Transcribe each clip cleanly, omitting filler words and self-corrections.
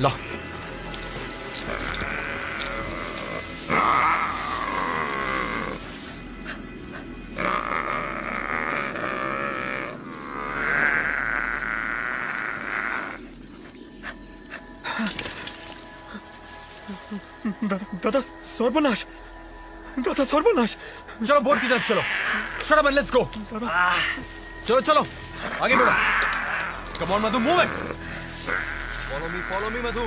ला। दादा सर्वनाश, दादा सर्वनाश। चलो बोर्ड की तरफ चलो। Shut up and let's go. चलो चलो आगे बढ़ो। Come on Madhu, move it. Follow me Madhu.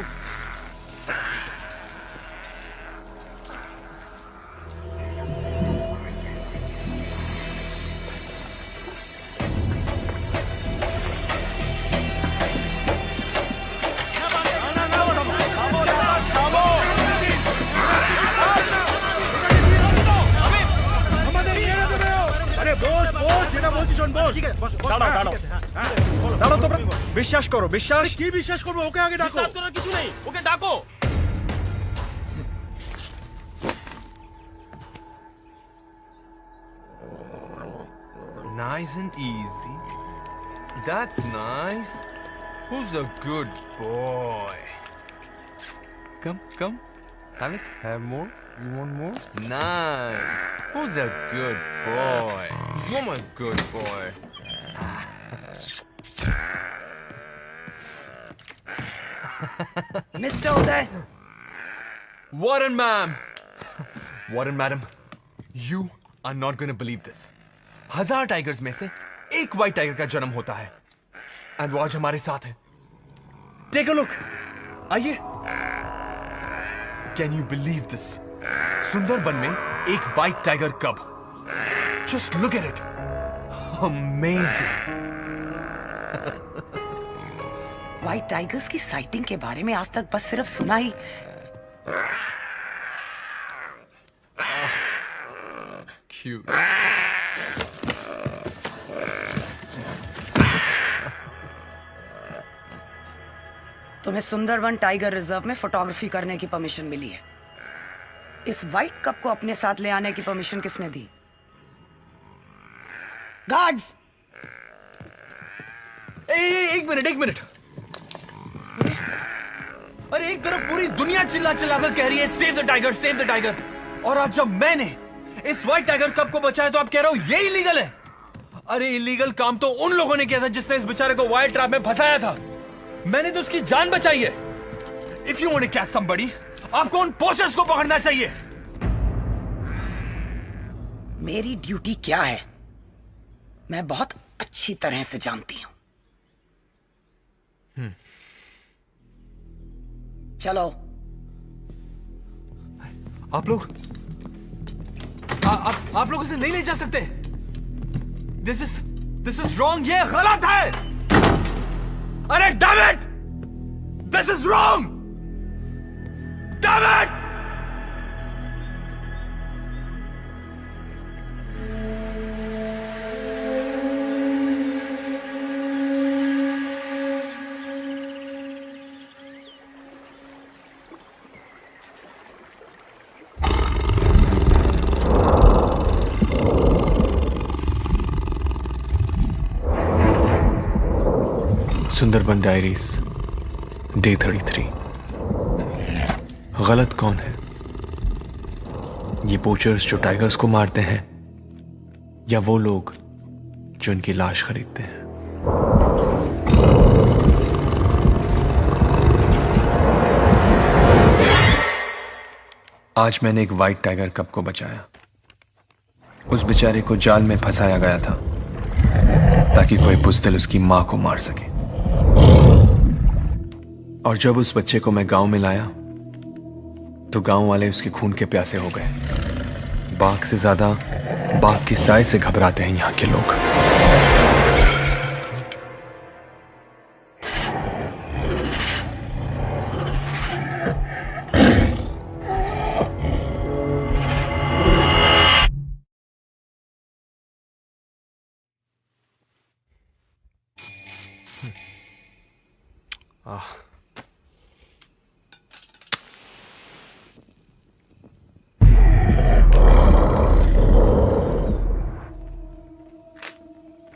বিশ্বাস করো, বিশ্বাস কি বিশ্বাস করবো? ওকে আগে ডাকো। বিশ্বাস করার কিছু নেই, ওকে ডাকো। Nice and easy. That's nice. Who's a good boy? Come. Have it. Have more. You want more? Nice. Who's a good boy? You're my good boy. Mr. Uday. Warren, ma'am. Warren, madam. You are not going to believe this. 1000 tigers में से एक white tiger का जन्म होता है and वो आज हमारे साथ है। Take a look. आइए। Can you believe this? Sundarban में एक white tiger cub. Just look at it. Amazing. White tigers की साइटिंग के बारे में आज तक बस सिर्फ सुना ही। क्यूट। तुम्हें सुंदरबन टाइगर रिजर्व में फोटोग्राफी करने की परमिशन मिली है। इस व्हाइट कप को अपने साथ ले आने की परमिशन किसने दी? गार्ड्स! एक मिनट। अरे एक तरफ पूरी दुनिया चिल्ला कर कह रही है save the tiger, save the tiger, और आज जब मैंने इस व्हाइट टाइगर कप को बचाया तो आप कह रहे हो ये इलीगल है। अरे इलीगल काम तो उन लोगों ने किया था जिसने इस बेचारे को वाइल्ड ट्रैप में फंसाया था। मैंने तो उसकी जान बचाई है। If you want to catch somebody, आपको उन पोचर्स को पकड़ना चाहिए। मेरी ड्यूटी क्या है मैं बहुत अच्छी तरह से जानती हूं। चलो। आप लोग आप लोग इसे नहीं ले जा सकते। This is wrong. ये गलत है। अरे damn it, this is wrong. Damn it. Sundarban diaries day 33। गलत कौन है? ये पोचर्स जो टाइगर्स को मारते हैं या वो लोग जो उनकी लाश खरीदते हैं? आज मैंने एक व्हाइट टाइगर कब को बचाया। उस बेचारे को जाल में फंसाया गया था ताकि कोई बुज़दिल उसकी मां को मार सके। और जब उस बच्चे को मैं गांव में लाया तो गांव वाले उसके खून के प्यासे हो गए। बाघ से ज्यादा बाघ की साय से घबराते हैं यहां के लोग।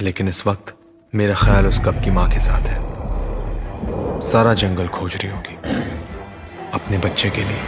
लेकिन इस वक्त मेरा ख्याल उस कप की मां के साथ है। सारा जंगल खोज रही होगी। अपने बच्चे के लिए।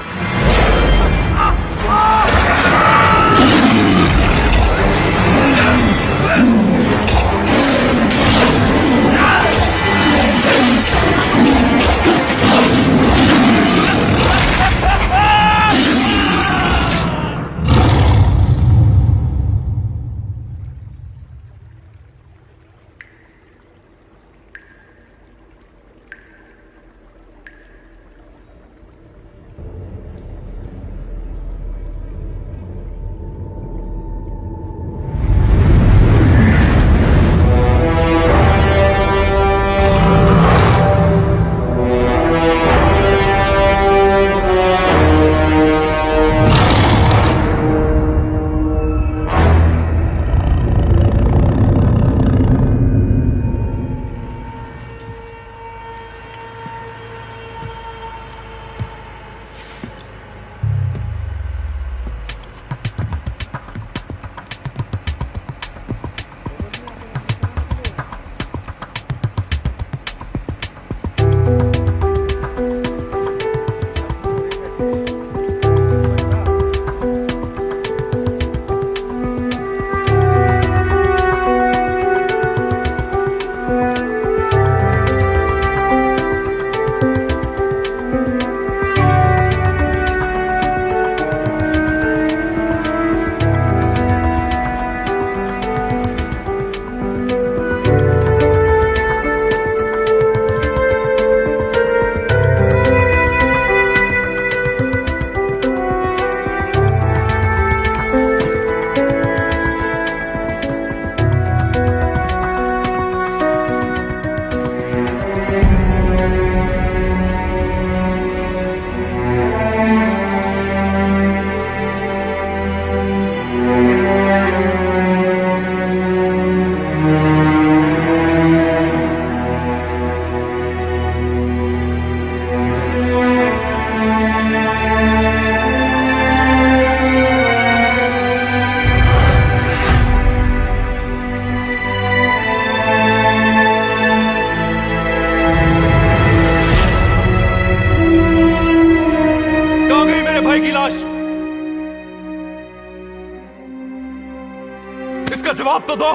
इसका जवाब तो दो।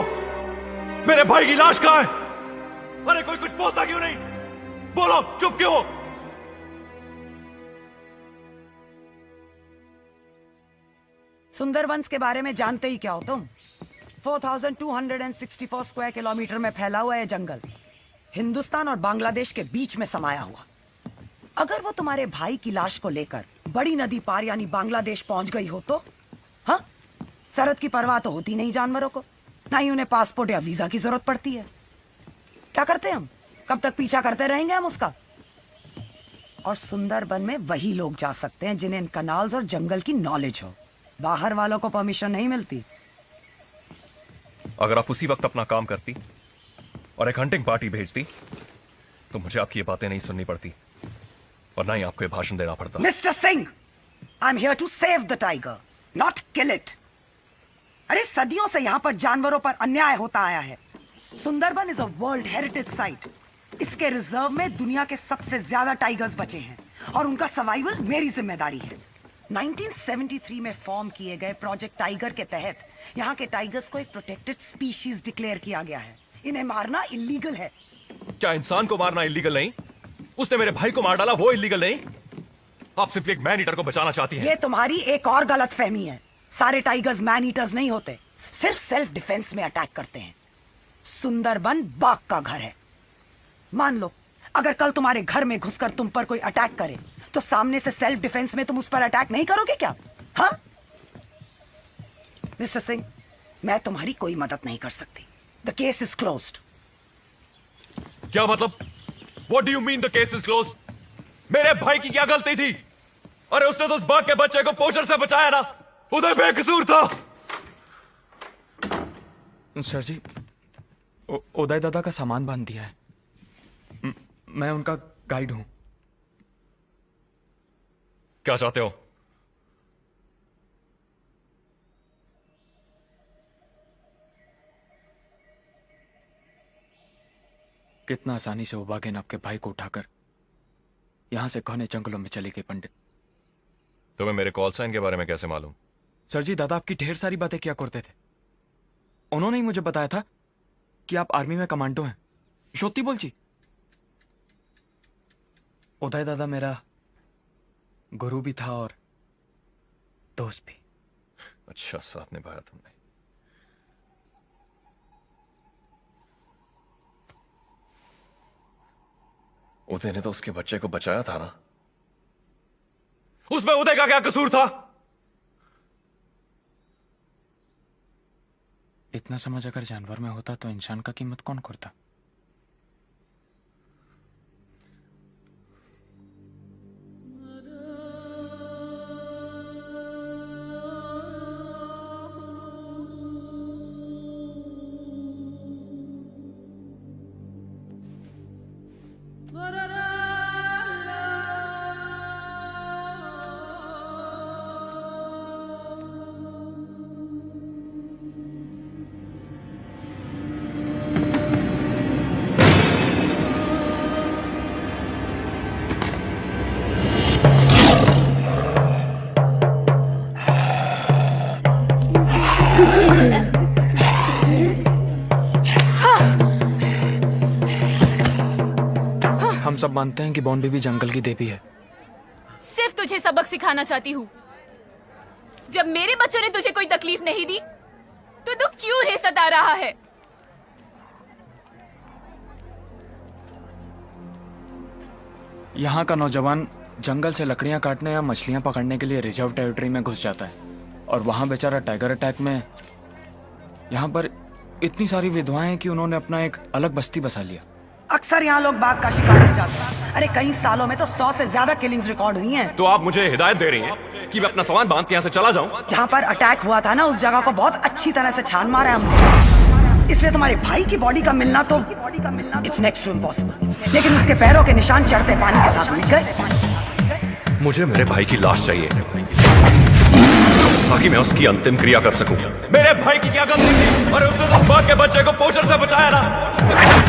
मेरे भाई की लाश कहां है? अरे कोई कुछ बोलता क्यों नहीं? बोलो, चुप क्यों हो? सुंदरवंस के बारे में जानते ही क्या हो तुम? 4264 स्क्वायर किलोमीटर में फैला हुआ है जंगल, हिंदुस्तान और बांग्लादेश के बीच में समाया हुआ। अगर वो तुम्हारे भाई की लाश को लेकर बड़ी नदी पार यानी बांग्लादेश पहुंच गई हो तो? हाँ, सरहद की परवाह तो होती नहीं जानवरों को, ना ही उन्हें पासपोर्ट या वीजा की जरूरत पड़ती है। क्या करते हैं हम? कब तक पीछा करते रहेंगे हम उसका? और सुंदरबन में वही लोग जा सकते हैं जिन्हें इन कनाल्स और जंगल की नॉलेज हो। बाहर वालों को परमिशन नहीं मिलती। अगर आप उसी वक्त अपना काम करती और एक हंटिंग पार्टी भेजती तो मुझे आपकी ये बातें नहीं सुननी पड़ती और ना ही आपको ये भाषण देना पड़ता। Mister Singh, I am here to save the tiger, not kill it. अरे सदियों से यहाँ पर जानवरों पर अन्याय होता आया है। Sundarban is a world heritage site. इसके रिजर्व में दुनिया के सबसे ज्यादा टाइगर्स बचे हैं और उनका सर्वाइवल मेरी जिम्मेदारी है। 1973 में फॉर्म किए गए प्रोजेक्ट टाइगर के तहत यहाँ के टाइगर्स को एक प्रोटेक्टेड स्पीशीज डिक्लेयर किया गया है। इन्हें मारना इलीगल है। क्या इंसान को मारना इलीगल नहीं? उसने मेरे भाई को मार डाला, वो इलीगल नहीं? आप सिर्फ एक मैन ईटर को बचाना चाहती हैं। ये तुम्हारी एक और गलत फहमी है। सारे टाइगर्स मैन ईटर्स नहीं होते, सिर्फ सेल्फ डिफेंस में अटैक करते हैं। सुंदरबन बाघ का घर है। मान लो अगर कल तुम्हारे घर में घुसकर तुम पर कोई अटैक करे तो सामने से सेल्फ डिफेंस में तुम उस पर अटैक नहीं करोगे क्या? हाँ मिस्टर सिंह, मैं तुम्हारी कोई मदद नहीं कर सकती। The case is closed. क्या मतलब? What do you mean the case is closed? मेरे भाई की क्या गलती थी? अरे उसने तो उस बाघ के बच्चे को पोचर से बचाया ना, उधर बेकसूर था। सर जी, उदय दादा का सामान बांध दिया है। मैं उनका गाइड हूं। क्या चाहते हो? कितना आसानी से वो बाघिन आपके भाई को उठाकर यहां से घने जंगलों में चली गई पंडित। तुम्हें मेरे कॉल साइन के बारे में कैसे मालूम? सर जी, दादा आपकी ढेर सारी बातें किया करते थे। उन्होंने ही मुझे बताया था कि आप आर्मी में कमांडो हैं। शोती बोल जी। उदय दादा मेरा गुरु भी था और दोस्त भी। अच्छा साथ निभाया तुमने। उदय ने तो उसके बच्चे को बचाया था ना। उसमें उदय का क्या कसूर था? इतना समझ अगर जानवर में होता तो इंसान का कीमत कौन करता? हम सब मानते हैं कि बॉन बेबी जंगल की देवी है। सिर्फ तुझे सबक सिखाना चाहती हूँ। जब मेरे बच्चों ने तुझे कोई तकलीफ नहीं दी तो तू क्यों रे सता रहा है? यहाँ का नौजवान जंगल से लकड़ियां काटने या मछलियां पकड़ने के लिए रिजर्व टेरिटरी में घुस जाता है और वहां बेचारा टाइगर अटैक में यहाँ पर इतनी सारी विधवाएं हैं कि उन्होंने अपना एक अलग बस्ती बसा लिया। अक्सर यहाँ लोग बाघ का शिकार नहीं जाते। अरे कई सालों में तो 100 से ज्यादा किलिंग्स रिकॉर्ड हुई हैं। तो आप मुझे हिदायत दे रही हैं कि मैं अपना सामान बांध के यहाँ से चला जाऊं? जहाँ पर अटैक हुआ था ना, उस जगह को बहुत अच्छी तरह से छान मारा है हमने। इसलिए तुम्हारे भाई की बॉडी का मिलना तो इट्स नेक्स्ट टू इम्पॉसिबल। लेकिन उसके पैरों के निशान चढ़ते पानी के साथ मिट गए। मुझे मेरे भाई की लाश चाहिए ताकि मैं उसकी अंतिम क्रिया कर सकूं। मेरे भाई की क्या गलती थी? और उसने तो बाघ के बच्चे को पोचर से बचाया ना।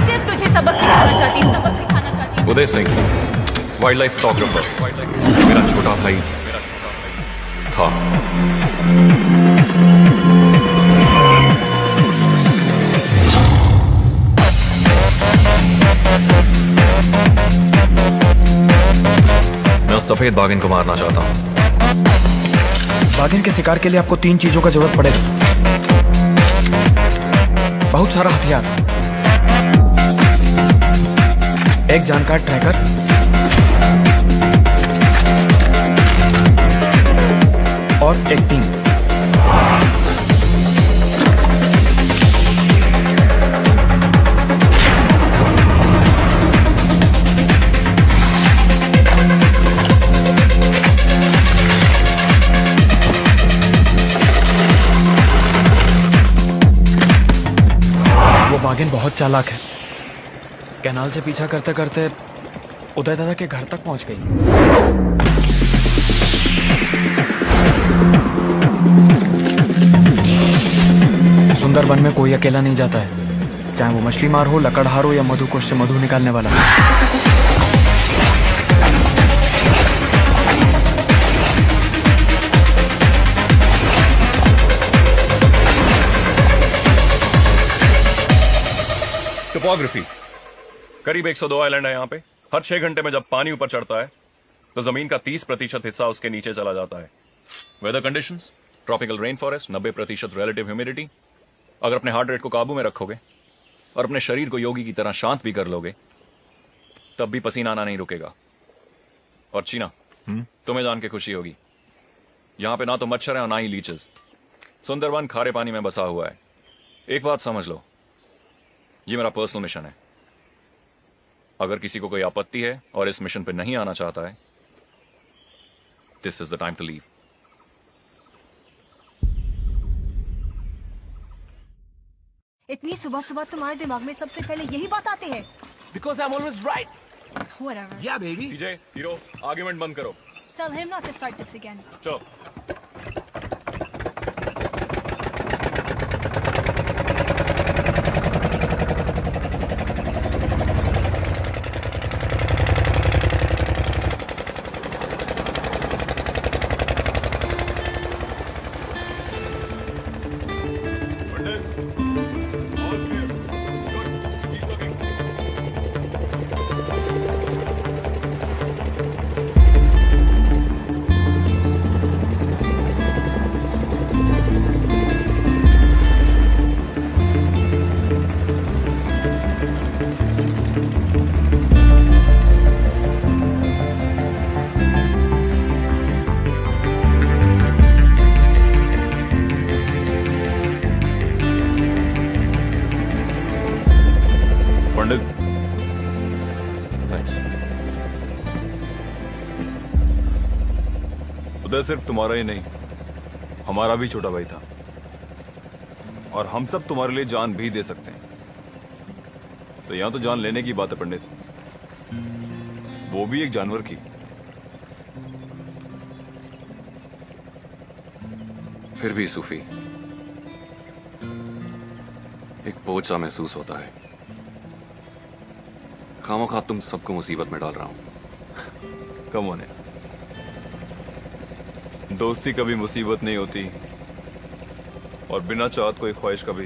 सिर्फ तुझे सबक सिखाना चाहती हूँ, सबक सिखाना चाहती हूँ। Uday Singh, wild life photographer, मेरा छोटा भाई था। मैं उस सफेद बाघिन को मारना चाहता हूँ। बाघिन के शिकार के लिए आपको 3 चीजों का जरूरत पड़ेगा। बहुत सारा हथियार, एक जानकार ट्रैकर, और एक टीम। बाघिन बहुत चालाक है। कैनाल से पीछा करते करते उदय दादा के घर तक पहुंच गई। सुंदरबन में कोई अकेला नहीं जाता है, चाहे वो मछली मार हो, लकड़हार हो या मधुकोश से मधु निकालने वाला। टोपोग्राफी, करीब 102 आइलैंड है यहाँ पे। हर 6 घंटे में जब पानी ऊपर चढ़ता है तो जमीन का 30% हिस्सा उसके नीचे चला जाता है। Weather conditions, tropical rain forest, 90% relative humidity. अगर अपने हार्ट रेट को काबू में रखोगे और अपने शरीर को योगी की तरह शांत भी कर लोगे तब भी पसीना आना नहीं रुकेगा। और चीना, तुम्हें जान के खुशी होगी, यहाँ पे ना तो मच्छर है और ना ही लीचेस। सुंदरबन खारे पानी में बसा हुआ है। एक बात समझ लो, ये मेरा पर्सनल मिशन है। अगर किसी को कोई आपत्ति है और इस मिशन पे नहीं आना चाहता है, this is the time to leave. इतनी सुबह सुबह तुम्हारे दिमाग में सबसे पहले यही बात आती है? Because I'm always right. Whatever. Yeah, baby. CJ, hero, argument बंद करो। Tell him not to start this again. चलो। उदय सिर्फ तुम्हारा ही नहीं, हमारा भी छोटा भाई था, और हम सब तुम्हारे लिए जान भी दे सकते हैं। तो यहां तो जान लेने की बात है पंडित, वो भी एक जानवर की। फिर भी सूफी, एक बोझ सा महसूस होता है। खामोखा तुम सबको मुसीबत में डाल रहा हूं। कम होने, दोस्ती कभी मुसीबत नहीं होती, और बिना चाहत कोई ख्वाहिश कभी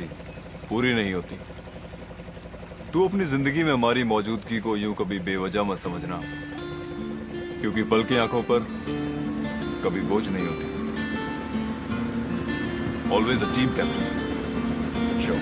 पूरी नहीं होती। तू अपनी जिंदगी में हमारी मौजूदगी को यूं कभी बेवजह मत समझना, क्योंकि पल की आंखों पर कभी बोझ नहीं होती। Always a team captain. Sure.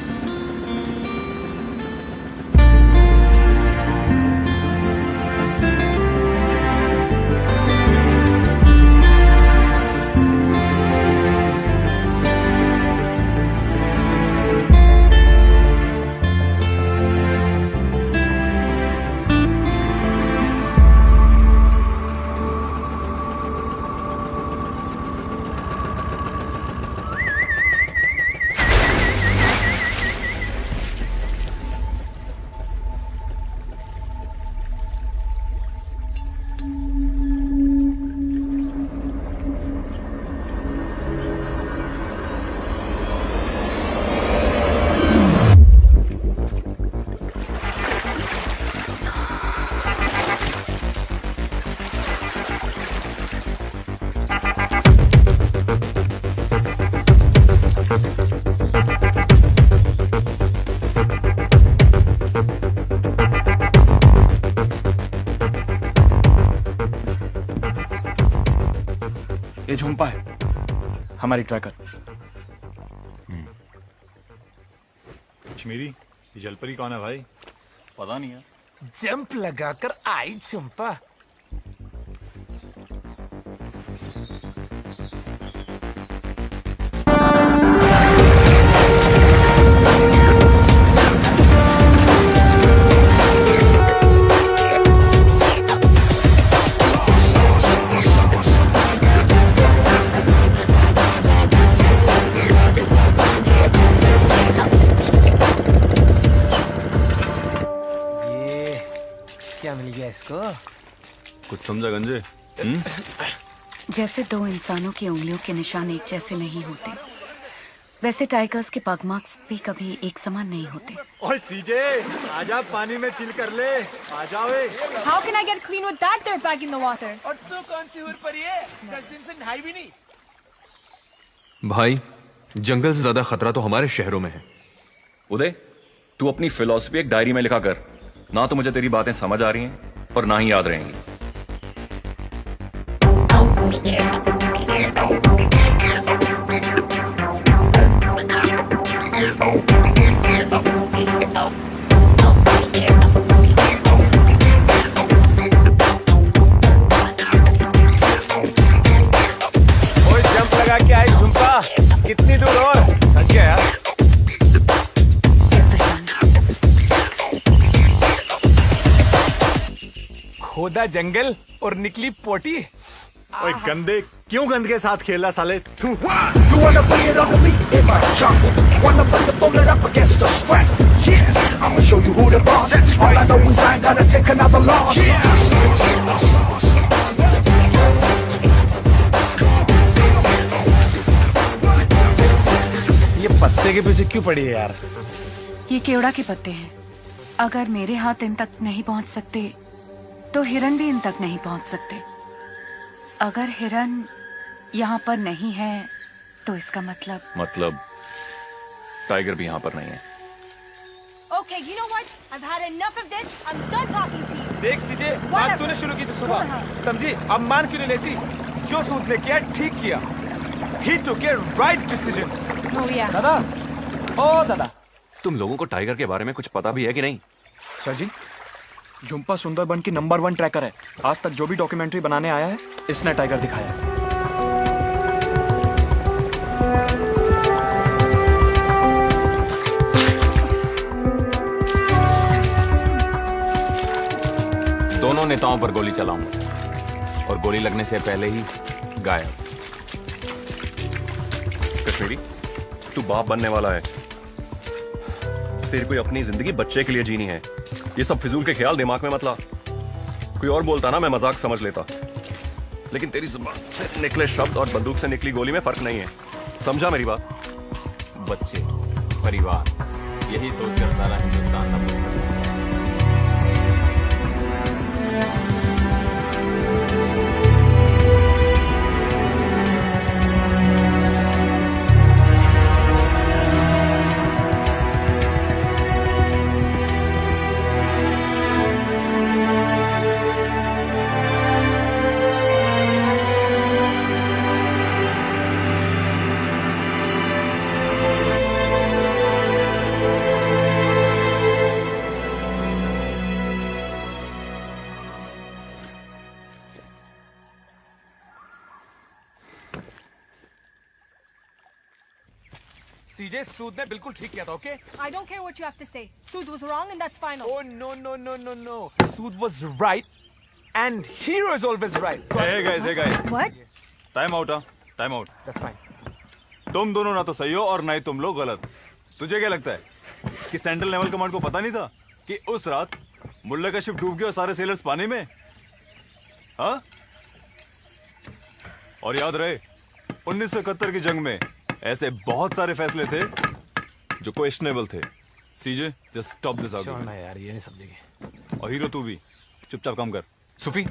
ये झुम्पा है, हमारी ट्रैकर। कश्मीरी, ये जलपरी कौन है भाई? पता नहीं है। जंप लगाकर आई झुम्पा। क्या मिल गया इसको? कुछ समझा गंजे? जैसे दो इंसानों की उंगलियों के निशान एक जैसे नहीं होते, वैसे टाइगर्स के पग मार्क्स भी कभी एक समान नहीं होते। ओए सीजे, आजा पानी में चिल कर ले, आजा ओए। How can I get clean with that dirtbag in the water? और तू कौन सी हुर परी है? 10 दिन से नहाई भी नहीं। भाई, जंगल से ज्यादा खतरा तो हमारे शहरों में है। उदय, तू अपनी फिलॉसफी एक डायरी में लिखा कर। ना तो मुझे तेरी बातें समझ आ रही हैं और ना ही याद रहेंगी। ओए जंप लगा के आई झुम्पा, कितनी दूर और? थक गया यार। इस दिशा में खोदा जंगल और निकली पोटी। ओए गंदे, क्यों गंद के साथ खेल रहा साले? तू You wanna bring it on the beat in my jungle? Wanna put the bullet up against the strap? Yeah, I'ma show you who the boss is. All I know is I ain't gonna take another loss. ये पत्ते के पीछे क्यों पड़ी है यार? ये केवड़ा के पत्ते हैं। अगर मेरे हाथ इन तक नहीं पहुंच सकते, तो हिरन भी इन तक नहीं पहुंच सकते। अगर हिरन यहाँ पर नहीं है, तो इसका मतलब टाइगर भी यहाँ पर नहीं है। Okay, you know what? I've had enough of this. I'm done talking to you. देख सीजे, बात तूने शुरू की तो सुना। समझी? अब मान क्यों नहीं लेती? जो सूद ने किया ठीक किया। He took a right decision. Oh yeah. दादा, ओ दादा, तुम लोगों को टाइगर के बारे में कुछ पता भी है कि नहीं? सर जी, झुम्पा सुंदरबन की नंबर 1 ट्रैकर है। आज तक जो भी डॉक्यूमेंट्री बनाने आया है, इसने टाइगर दिखाया है। दोनों नेताओं पर गोली चलाऊंगा और गोली लगने से पहले ही गायब। कश्मीरी, तू बाप बनने वाला है। तेरी कोई अपनी जिंदगी बच्चे के लिए जीनी है। ये सब फिजूल के ख्याल दिमाग में मत ला। कोई और बोलता ना मैं मजाक समझ लेता, लेकिन तेरी जुबान से निकले शब्द और बंदूक से निकली गोली में फर्क नहीं है। समझा मेरी बात? बच्चे, परिवार, यही सोचकर सारा हिंदुस्तान न भूल सकता। सीजे, सूद ने बिल्कुल ठीक किया था, okay? I don't care what you have to say. Sood was wrong and that's final. Oh no. Sood was right and hero is always right. hey guys. What? Time out, time out. That's fine. तुम दोनों ना तो सही हो और ना ही तुम लोग गलत। तुझे क्या लगता है कि सेंट्रल नेवल कमांड को पता नहीं था कि उस रात मुल्ला का शिप डूब गया और सारे सेलर्स पानी में? हाँ? और याद रहे 1971 की जंग में ऐसे बहुत सारे फैसले थे जो क्वेश्चनेबल थे। सीजे, जस्ट स्टॉप दिस आर्गुमेंट। छोड़ना यार, ये नहीं समझेंगे। और हीरो तू भी चुपचाप काम कर। सुफी,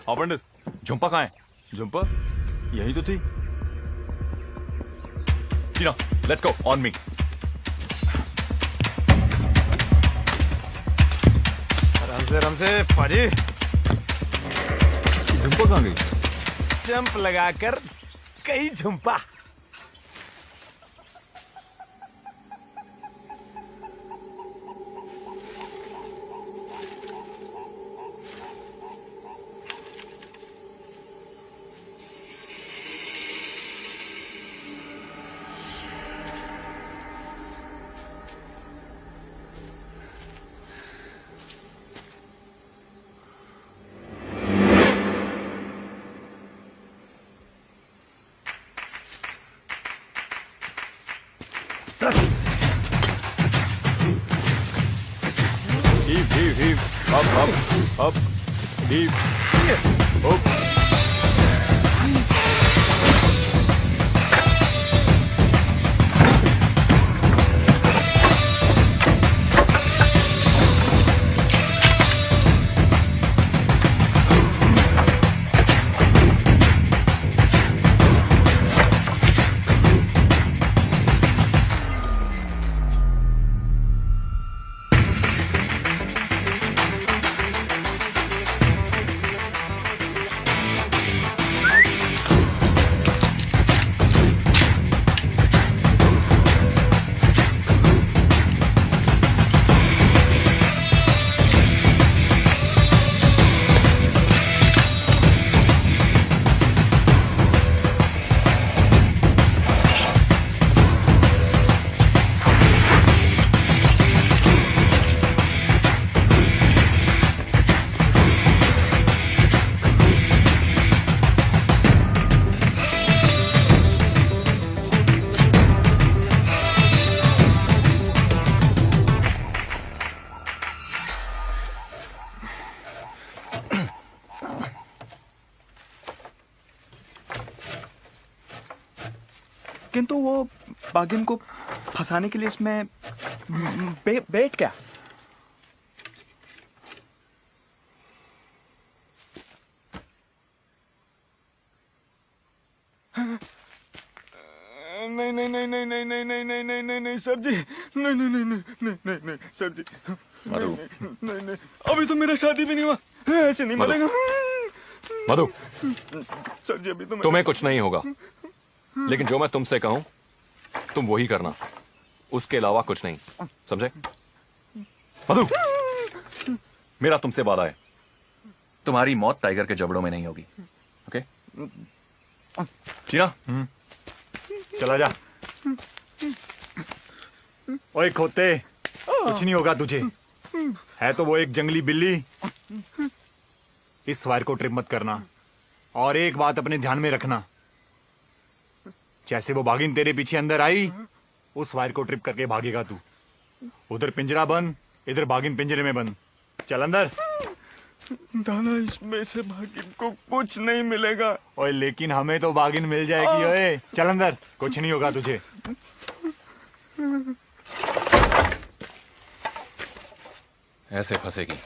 हाँ पंडित, झुम्पा कहाँ है? झुम्पा यही तो थी। चीना, लेट्स गो, ऑन मी। आराम से पाजी। झुम्पा कहाँ गई? जंप लगाकर कई Jhumpa. Heave, up, heave, up. किंतु वो बागिन को फंसाने के लिए इसमें बेट क्या? नहीं सर जी, नहीं सर जी, मधु, नहीं अभी तो मेरा शादी भी नहीं हुआ, ऐसे नहीं मिलेगा। मधु, सर जी अभी तो तुम्हें कुछ नहीं होगा, लेकिन जो मैं तुमसे कहूं तुम वही करना, उसके अलावा कुछ नहीं, समझे? मधु, मेरा तुमसे वादा है, तुम्हारी मौत टाइगर के जबड़ों में नहीं होगी, ओके? चीना, चला जा। ओए खोते, कुछ नहीं होगा तुझे, है तो वो एक जंगली बिल्ली। इस वायर को ट्रिप मत करना, और एक बात अपने ध्यान में रखना, जैसे वो बागिन तेरे पीछे अंदर आई, उस वायर को ट्रिप करके भागेगा तू। उधर पिंजरा बंद, इधर बागिन पिंजरे में बंद। चल अंदर। दादा इसमें से बागिन को कुछ नहीं मिलेगा। ओए लेकिन हमें तो बागिन मिल जाएगी। ओए चल अंदर, कुछ नहीं होगा तुझे। ऐसे फंसेगी।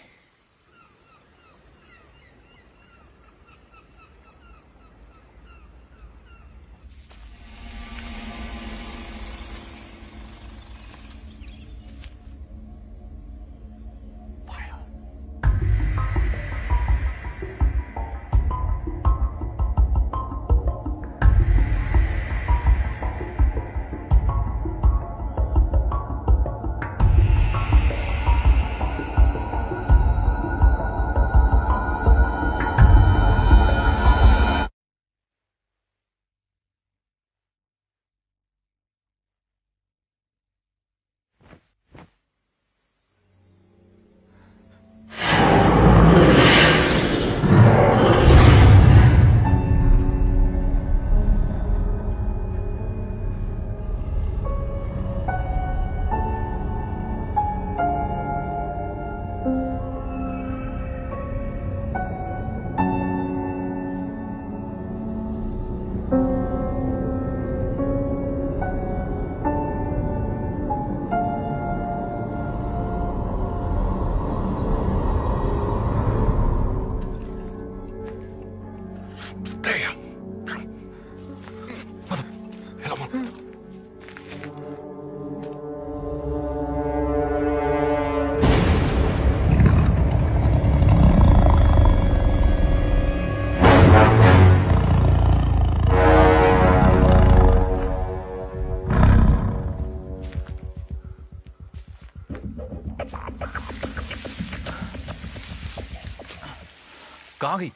कहाँ गई?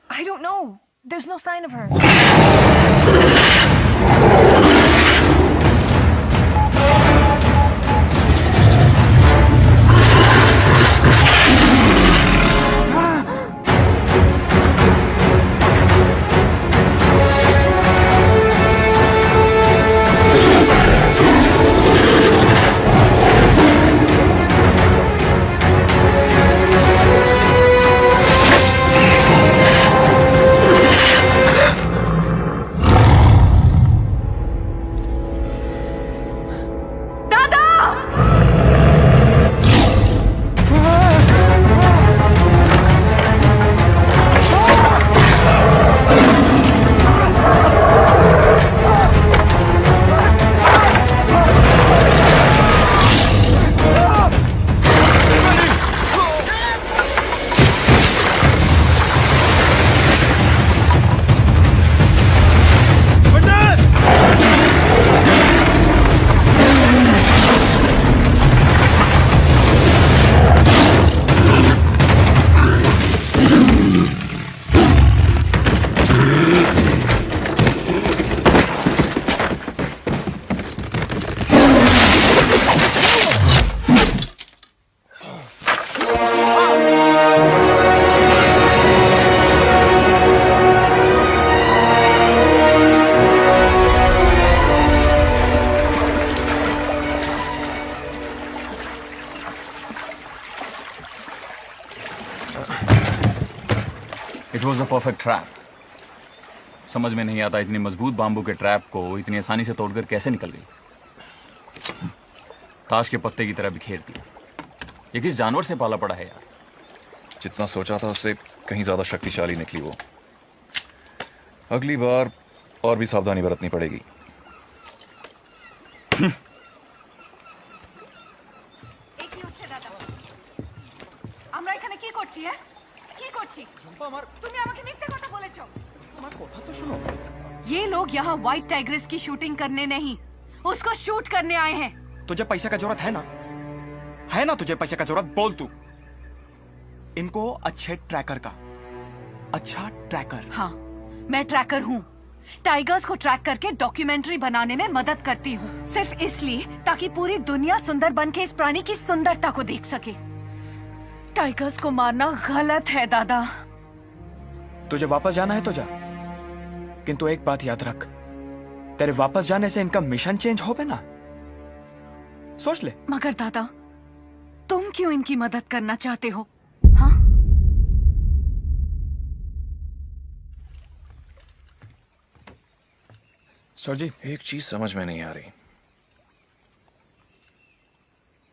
I don't know. There's no sign of her. It was a perfect trap. समझ में नहीं आता इतनी मजबूत बांबू के ट्रैप को इतनी आसानी से तोड़कर कैसे निकल गई। ताश के पत्ते की तरह बिखेर दी। ये किस जानवर से पाला पड़ा है यार। जितना सोचा था उससे कहीं ज्यादा शक्तिशाली निकली वो। अगली बार और भी सावधानी बरतनी पड़ेगी। আমরা এখানে কি করছি হ্যাঁ কি করছি তুমি আমাকে মিথ্যে কথা বলেছো আমার কথা তো শোনো ये लोग यहाँ व्हाइट टाइग्रेस की शूटिंग करने नहीं उसको शूट करने आए हैं। तुझे पैसे का जरूरत है ना? है ना तुझे पैसे का जरूरत? बोल तू। इनको अच्छे ट्रैकर का अच्छा ट्रैकर। हाँ मैं ट्रैकर हूँ। टाइगर्स को ट्रैक करके डॉक्यूमेंट्री बनाने में मदद करती हूँ सिर्फ इसलिए ताकि पूरी दुनिया सुंदर बन के इस प्राणी की सुंदरता को देख सके। टाइगर्स को मारना गलत है दादा। तुझे वापस जाना है तो जा, किंतु एक बात याद रख, तेरे वापस जाने से इनका मिशन चेंज हो पे ना, सोच ले। मगर दादा, तुम क्यों इनकी मदद करना चाहते हो? हाँ? सर जी, एक चीज समझ में नहीं आ रही।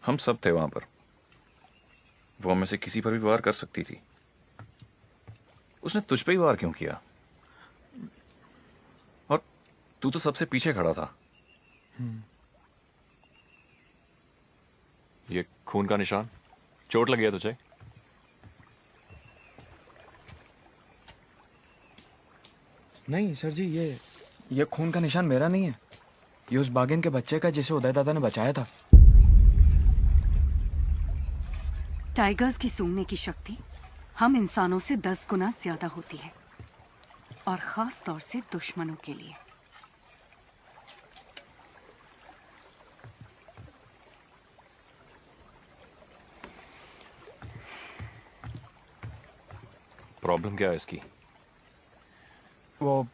हम सब थे वहां पर, वो हमें से किसी पर भी वार कर सकती थी। उसने तुझ पे ही वार क्यों किया? और तू तो सबसे पीछे खड़ा था। ये खून का निशान, चोट लगी है तुझे? नहीं सर जी, ये खून का निशान मेरा नहीं है। ये उस बागिन के बच्चे का जिसे उदय दादा ने बचाया था। टाइगर्स की सूंघने की शक्ति हम इंसानों से 10 गुना ज्यादा होती है, और खास तौर से दुश्मनों के लिए। प्रॉब्लम क्या है इसकी? वो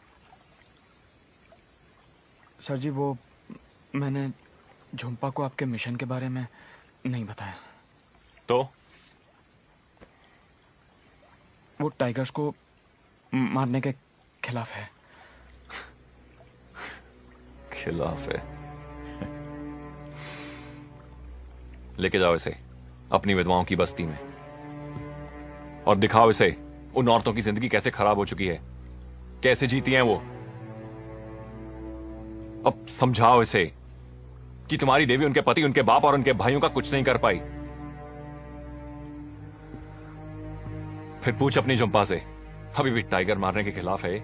सर जी, वो मैंने झुम्पा को आपके मिशन के बारे में नहीं बताया। तो वो टाइगर्स को मारने के खिलाफ है। खिलाफ है? लेके जाओ इसे अपनी विधवाओं की बस्ती में और दिखाओ इसे उन औरतों की जिंदगी कैसे खराब हो चुकी है, कैसे जीती हैं वो। अब समझाओ इसे कि तुम्हारी देवी उनके पति, उनके बाप और उनके भाइयों का कुछ नहीं कर पाई। फिर पूछ अपनी झुम्पा से, अभी भी टाइगर मारने के खिलाफ है?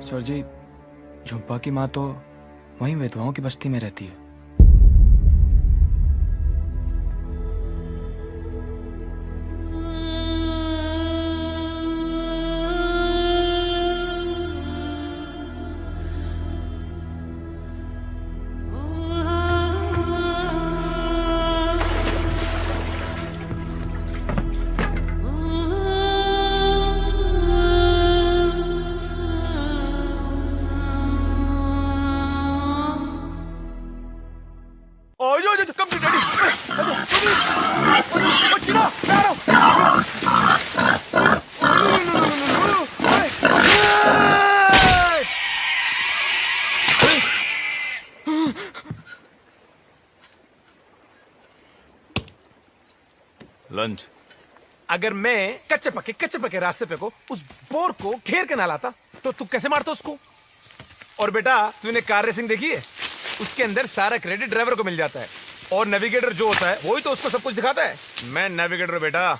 सर जी, झुम्पा की माँ तो वहीं विधवाओं की बस्ती में रहती है। लंच। अगर मैं कच्चे पक्के रास्ते पे को उस बोर को घेर के ना लाता तो तू कैसे मारता उसको? और बेटा, तूने कार रेसिंग देखी है? उसके अंदर सारा क्रेडिट ड्राइवर को मिल जाता है, और नेविगेटर जो होता है वही तो उसको सब कुछ दिखाता है। मैं नेविगेटर हूं बेटा,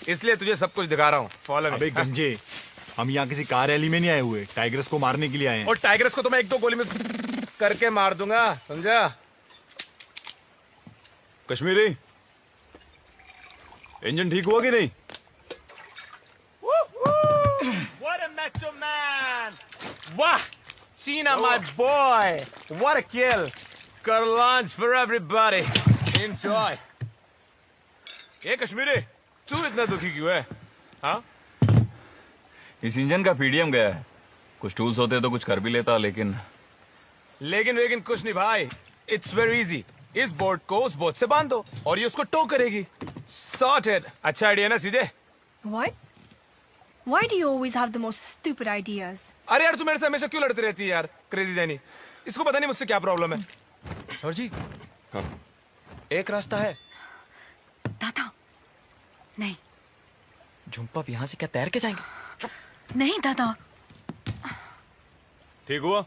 इसलिए तुझे सब कुछ दिखा रहा हूँ। Follow me. अबे गंजे, हम यहाँ किसी कार रैली में नहीं आए हुए, टाइगर्स को मारने के लिए आए हैं। और टाइगर्स को तो मैं 1-2 गोली में करके मार दूंगा, समझा? कश्मीरी, इंजन ठीक हुआ कि नहीं? What a macho man! वाह, Cena my boy! What a kill! Got lunch for everybody. Enjoy. ये कश्मीरी, तू इतना दुखी क्यों है? हाँ? इस इंजन का पीडीएम गया है। कुछ टूल्स होते तो कुछ कर भी लेता, लेकिन लेकिन कुछ नहीं भाई। It's very easy. इस बोट को उस बोट से बांध दो और ये उसको टो करेगी। Sorted. अच्छा आइडिया ना सीधे? What? Why do you always have the most stupid ideas? अरे यार, तू मेरे से हमेशा क्यों लड़ती रहती है यार, क्रेजी जैनी? इसको पता नहीं मुझसे क्या प्रॉब्लम है। सर जी, हाँ। एक रास्ता है। दादा, नहीं झुम्पा अब यहाँ से क्या तैर के जाएंगे? नहीं दादा। ठीक हुआ?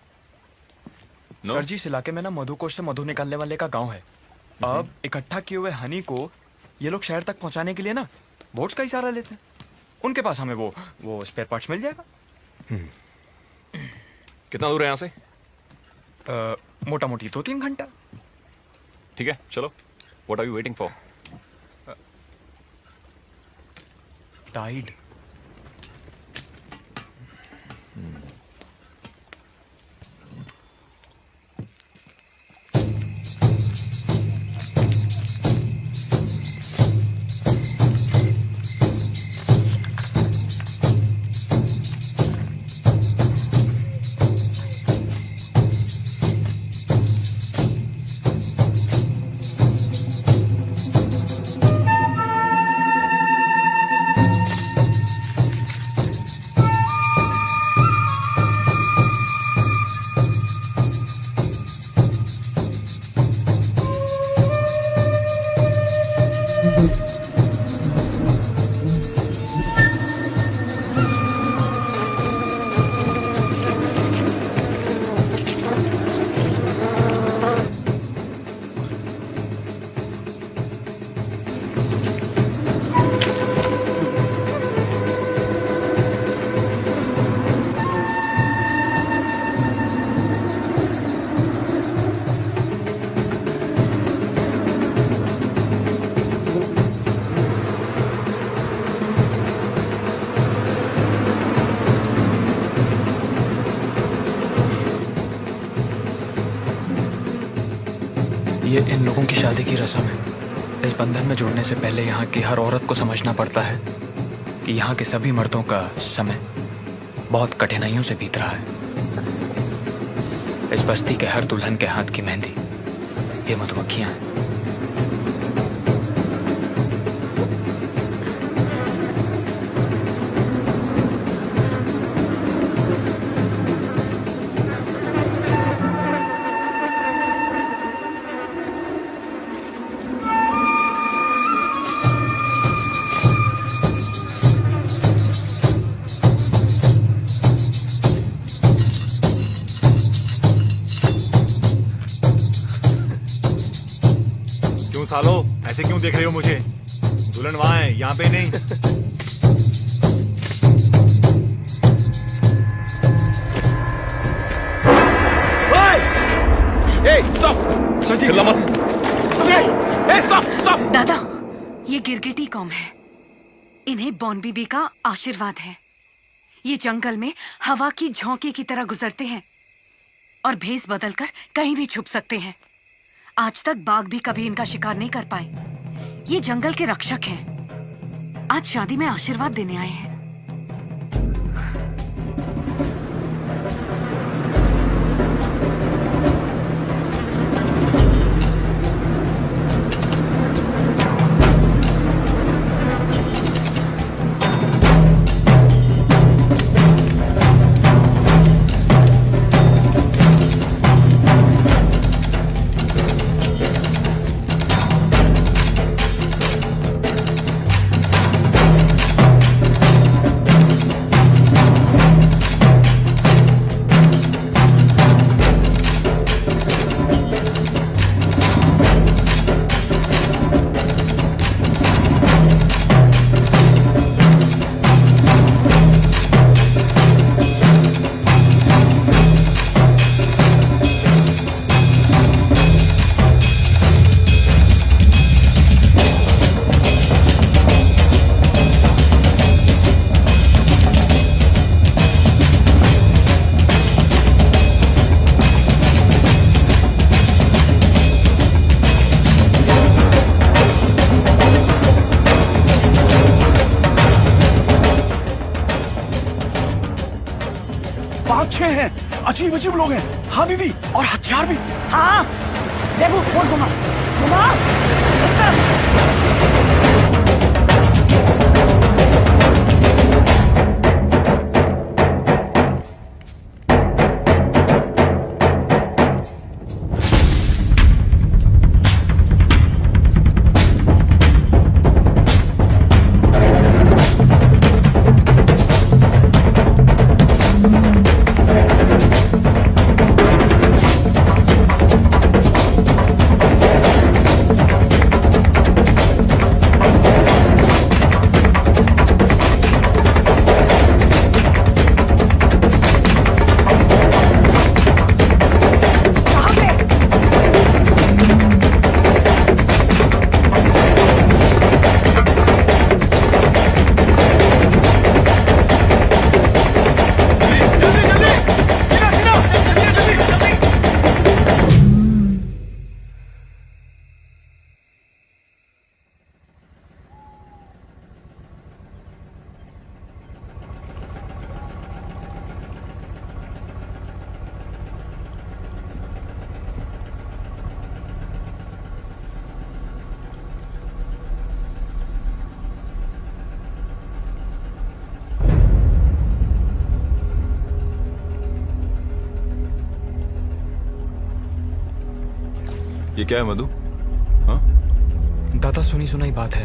सर जी, इस इलाके में ना मधुकोश से मधु निकालने वाले का गांव है। अब इकट्ठा किए हुए हनी को ये लोग शहर तक पहुंचाने के लिए ना बोट्स का ही सहारा लेते हैं। उनके पास हमें वो स्पेयर पार्ट्स मिल जाएगा। कितना दूर है यहाँ से? मोटा मोटी 2-3 घंटा। ठीक है, चलो। What are you waiting for? Tide. ये इन लोगों की शादी की रस्म है। इस बंधन में जुड़ने से पहले यहाँ की हर औरत को समझना पड़ता है कि यहाँ के सभी मर्दों का समय बहुत कठिनाइयों से बीत रहा है। इस बस्ती के हर दुल्हन के हाथ की मेहंदी ये मधुमक्खियां हैं। सालो ऐसे क्यों देख रहे हो मुझे? दुल्हन वहां है, यहाँ पे नहीं। दादा, ये गिरगिटी कौम है। इन्हें बॉन बीबी का आशीर्वाद है। ये जंगल में हवा की झोंके की तरह गुजरते हैं और भेस बदलकर कहीं भी छुप सकते हैं। आज तक बाघ भी कभी इनका शिकार नहीं कर पाए। ये जंगल के रक्षक हैं। आज शादी में आशीर्वाद देने आए हैं। अजीब अजीब लोग हैं। हाँ दीदी, और हथियार भी। हाँ देबू, बोल घुमा घुमा इस तरफ। ये क्या है मधु? हाँ? दादा, सुनी सुनाई बात है।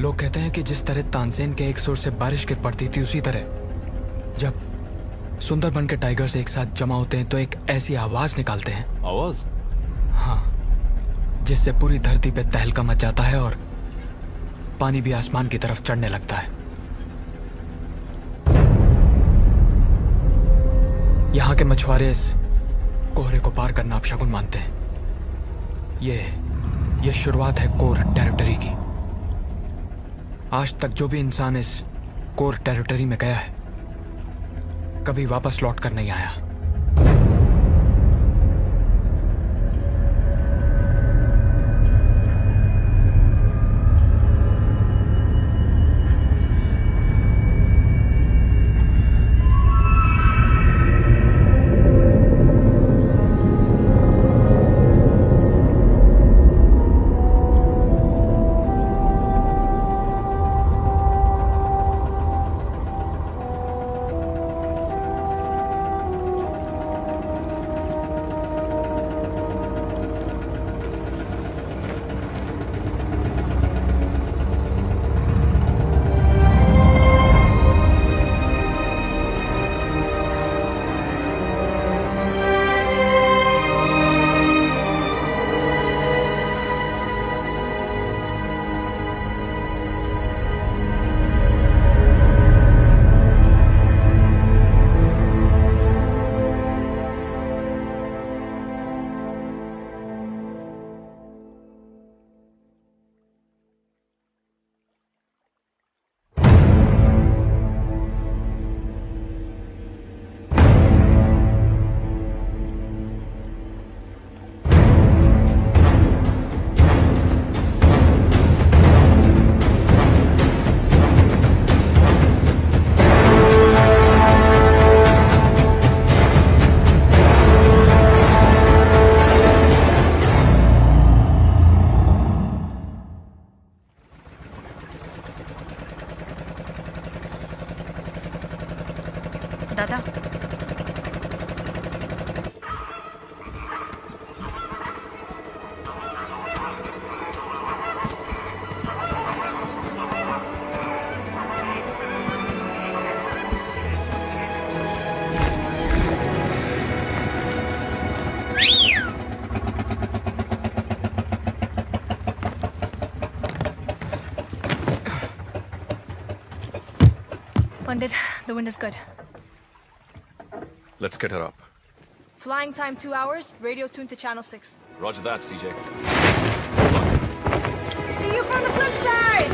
लोग कहते हैं कि जिस तरह तानसेन के एक सुर से बारिश गिर पड़ती थी, उसी तरह जब सुंदरबन के टाइगर्स एक साथ जमा होते हैं तो एक ऐसी आवाज निकालते हैं, आवाज? हाँ, जिससे पूरी धरती पे तहलका मच जाता है और पानी भी आसमान की तरफ चढ़ने लगता है। यहाँ के मछुआरे इस कोहरे को पार करना अपशगुन मानते हैं। ये शुरुआत है कोर टेरिटरी की। आज तक जो भी इंसान इस कोर टेरिटरी में गया है, कभी वापस लौट कर नहीं आया। दादा, Pandit, the wind is good. Let's get her up. Flying time 2 hours, radio tuned to channel 6. Roger that, CJ. See you from the flip side!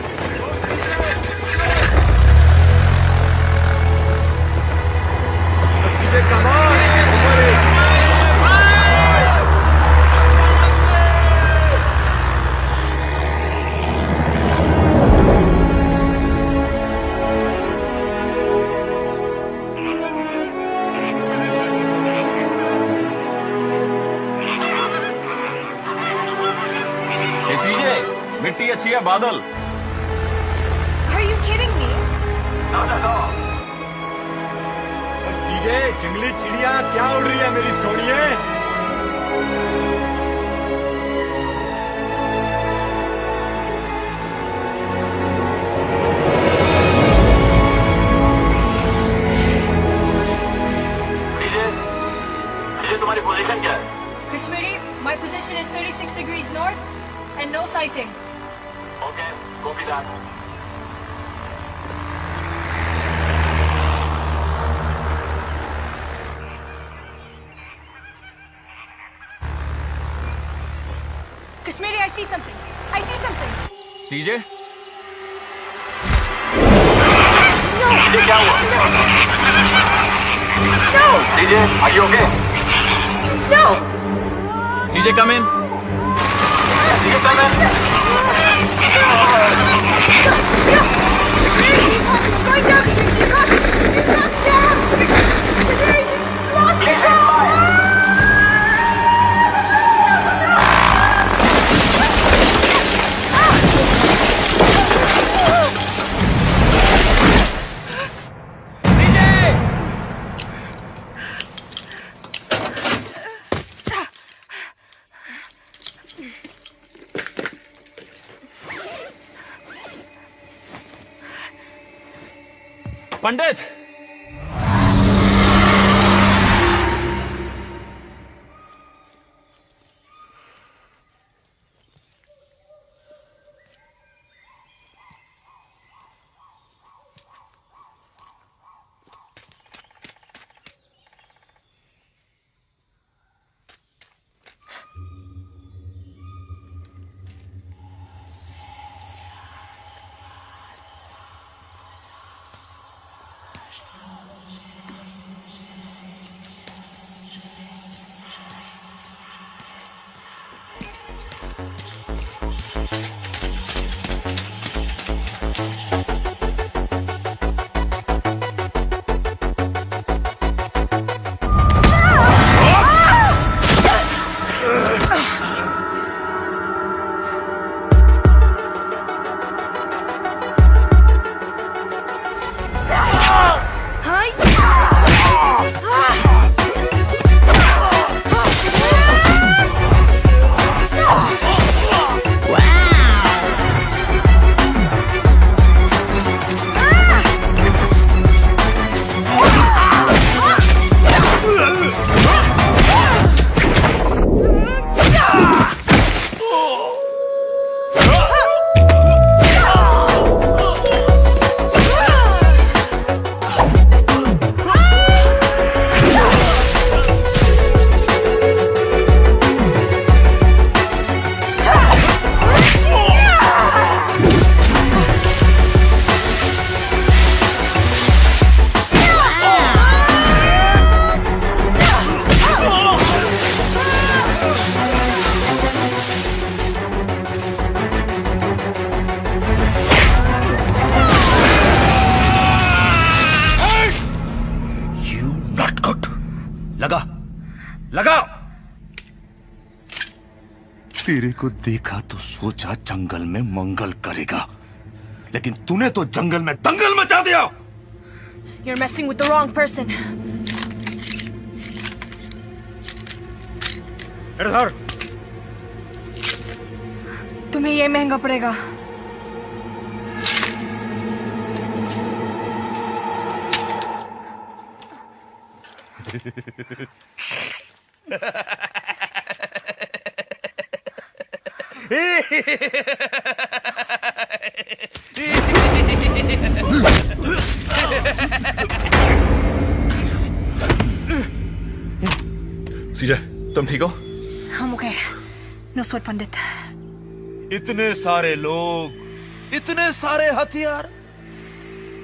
सीजे, मिट्टी अच्छी है, बादल। Are you kidding me? सीजे, जंगली चिड़िया क्या उड़ रही है मेरी सोनिए? तुम्हारी पोजीशन क्या है? Kashmiri, my position is 36 degrees north and no sighting. Okay, copy that. Kashmiri, I see something. I see something. CJ, DJ क्या हुआ? DJ, are you okay? CJ come in. DJ come in. Going down, Kashmiri. You got down. Kashmiri, just lost control. पंडित, लगा लगा। तेरे को देखा तो सोचा जंगल में मंगल करेगा, लेकिन तूने तो जंगल में दंगल मचा दिया। You're messing with the wrong person. इधर तुम्हें ये महंगा पड़ेगा। सीजय, तुम ठीक हो? हम ओके। नो स्वेट पंडित। इतने सारे लोग, इतने सारे हथियार,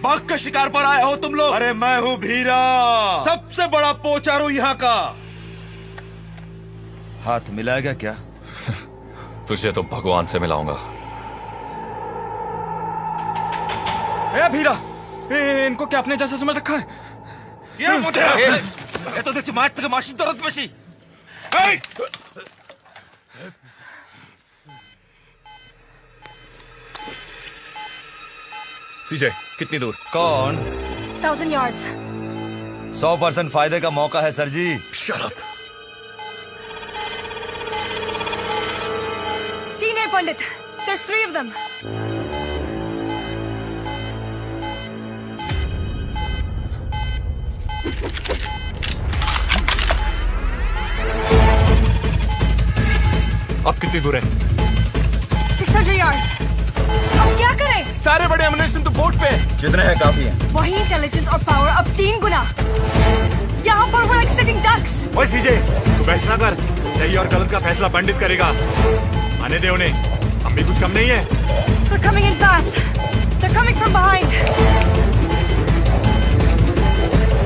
बाघ का शिकार पर आए हो तुम लोग। अरे मैं हूं भीरा, सबसे बड़ा पोचारू यहाँ का। हाथ मिलाएगा क्या? तुझे तो भगवान से मिलाऊंगा। ए भीरा, इनको क्या अपने जैसा समझ रखा है? ये तो देखिए मार तक माशी दर्द पशी। सीजय, कितनी दूर? कौन? 1000 yards. 100% फायदे का मौका है सर जी। Shut up. 3 है पंडित। There's 3 of them. अब कितनी दूर है? 600 yards. अब क्या करें? सारे बड़े एमिनेशन तो बोट पे। जितने हैं काफी हैं। वही इंटेलिजेंस और पावर अब 3 गुना। यहाँ पर we're like sitting ducks. ओए सीजे, तू बहस ना कर। सही और गलत का फैसला पंडित करेगा। आने दे उन्हें, हम भी कुछ कम नहीं है। They're coming in fast. They're coming from behind.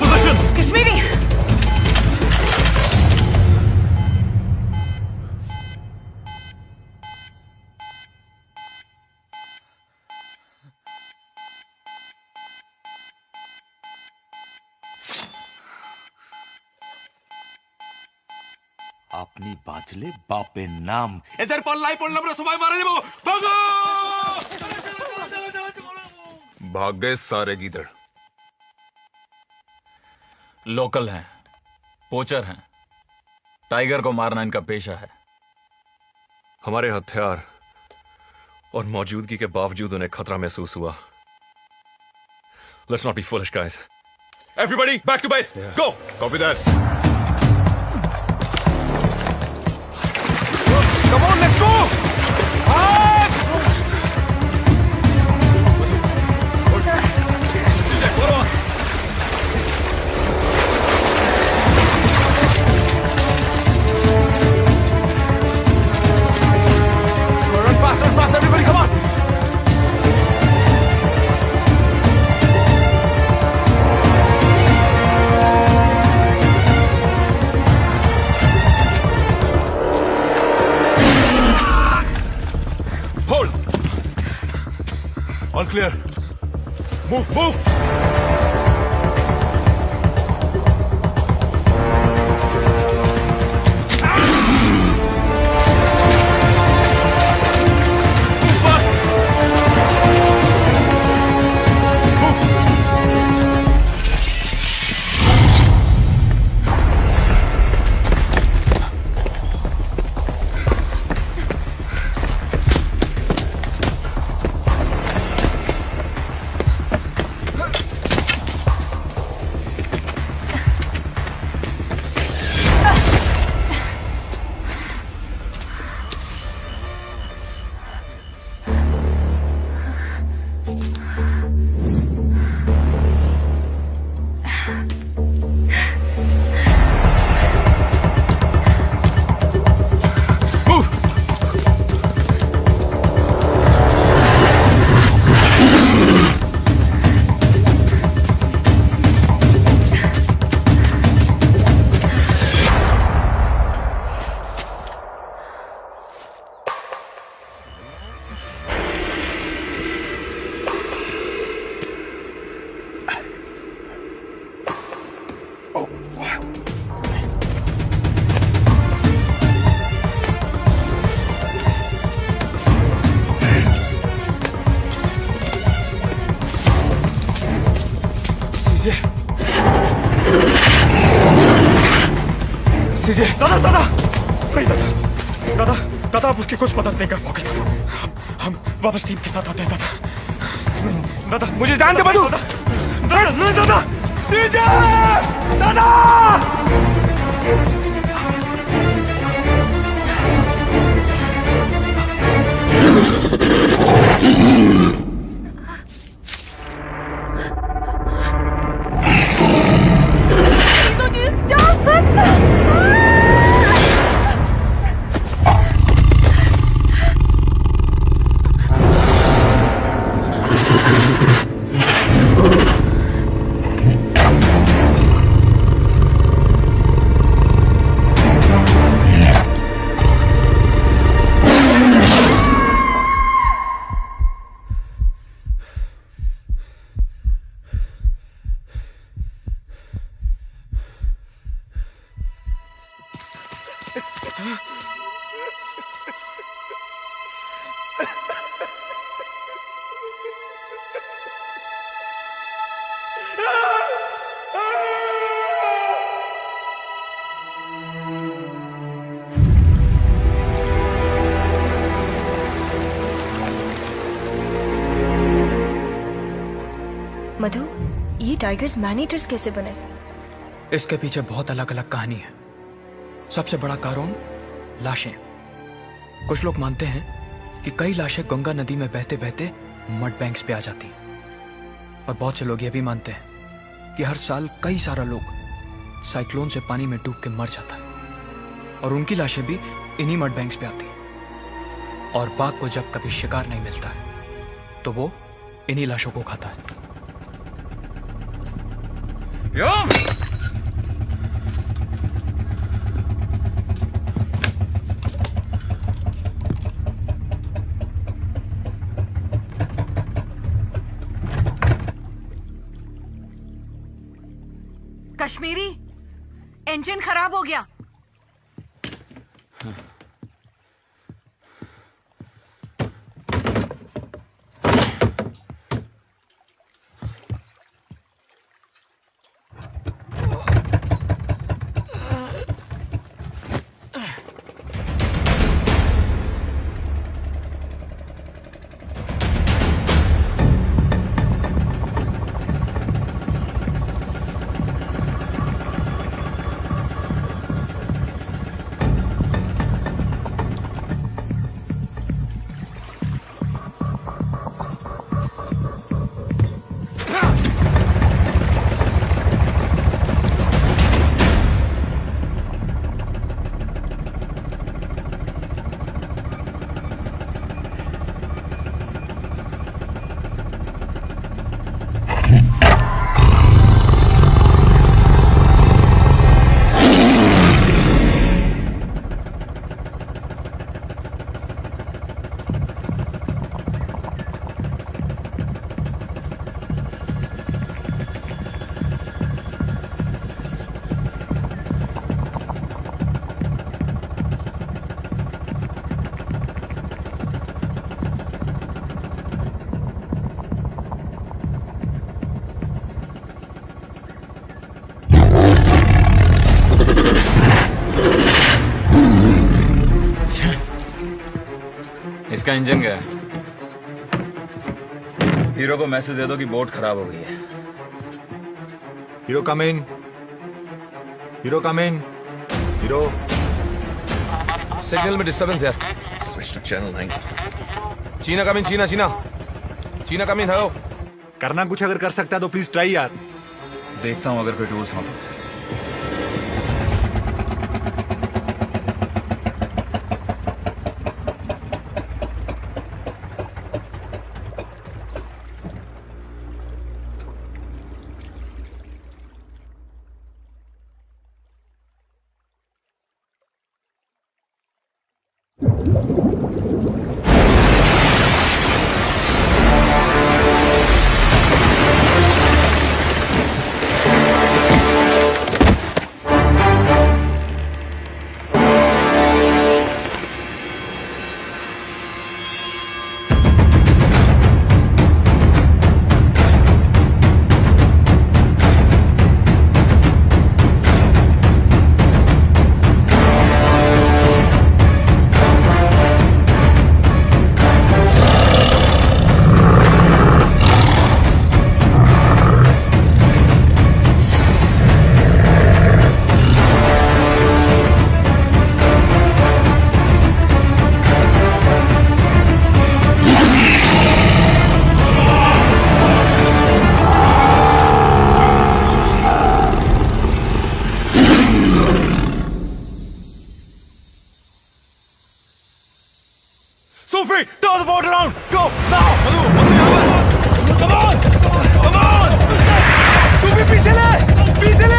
Positions. Kashmiri. अपनी बाचले बापे नाम इधर पर लाई पड़ लबरा सुबाई मारे जब भागो। भाग गए सारे गीदड़। लोकल हैं, पोचर हैं। टाइगर को मारना इनका पेशा है। हमारे हथियार और मौजूदगी के बावजूद उन्हें खतरा महसूस हुआ। Let's not be foolish, guys. Everybody, back to base. Go. Copy that. Come on, let's go! Run fast, everybody, come on! Hold. All clear. Move, move. Move fast. सीजे दादा नहीं दादा आप उसकी कुछ मदद नहीं कर पाओगे दादा। हम वापस टीम के साथ आते हैं दादा। मुझे जान दे बंधु। दादा सीजे दादा। मधु, ये टाइगर्स मैन ईटर्स कैसे बने? इसके पीछे बहुत अलग अलग कहानी है। सबसे बड़ा कारण लाशें। कुछ लोग मानते हैं कि कई लाशें गंगा नदी में बहते बहते मड बैंक्स पे आ जाती, और बहुत से लोग ये भी मानते हैं कि हर साल कई सारा लोग साइक्लोन से पानी में डूब के मर जाता है, और उनकी लाशें भी इन्हीं मड बैंक्स पे आती हैं। और बाघ को जब कभी शिकार नहीं मिलता है तो वो इन्हीं लाशों को खाता है। कश्मीरी, इंजन खराब हो गया। इसका इंजन गया है। हीरो को मैसेज दे दो कि बोट खराब हो गई है। Hero come in, hero come in, hero. Signal में डिस्टर्बेंस यार। Switch to channel 9। चीना कम इन, चीना चीना चीना कम इन। हेलो, करना कुछ अगर कर सकता है तो प्लीज ट्राई यार। देखता हूँ अगर कोई टूल्स हो। Sophie, turn the boat around. Go now. Come on, come on. Sophie, पीछे ले, पीछे ले.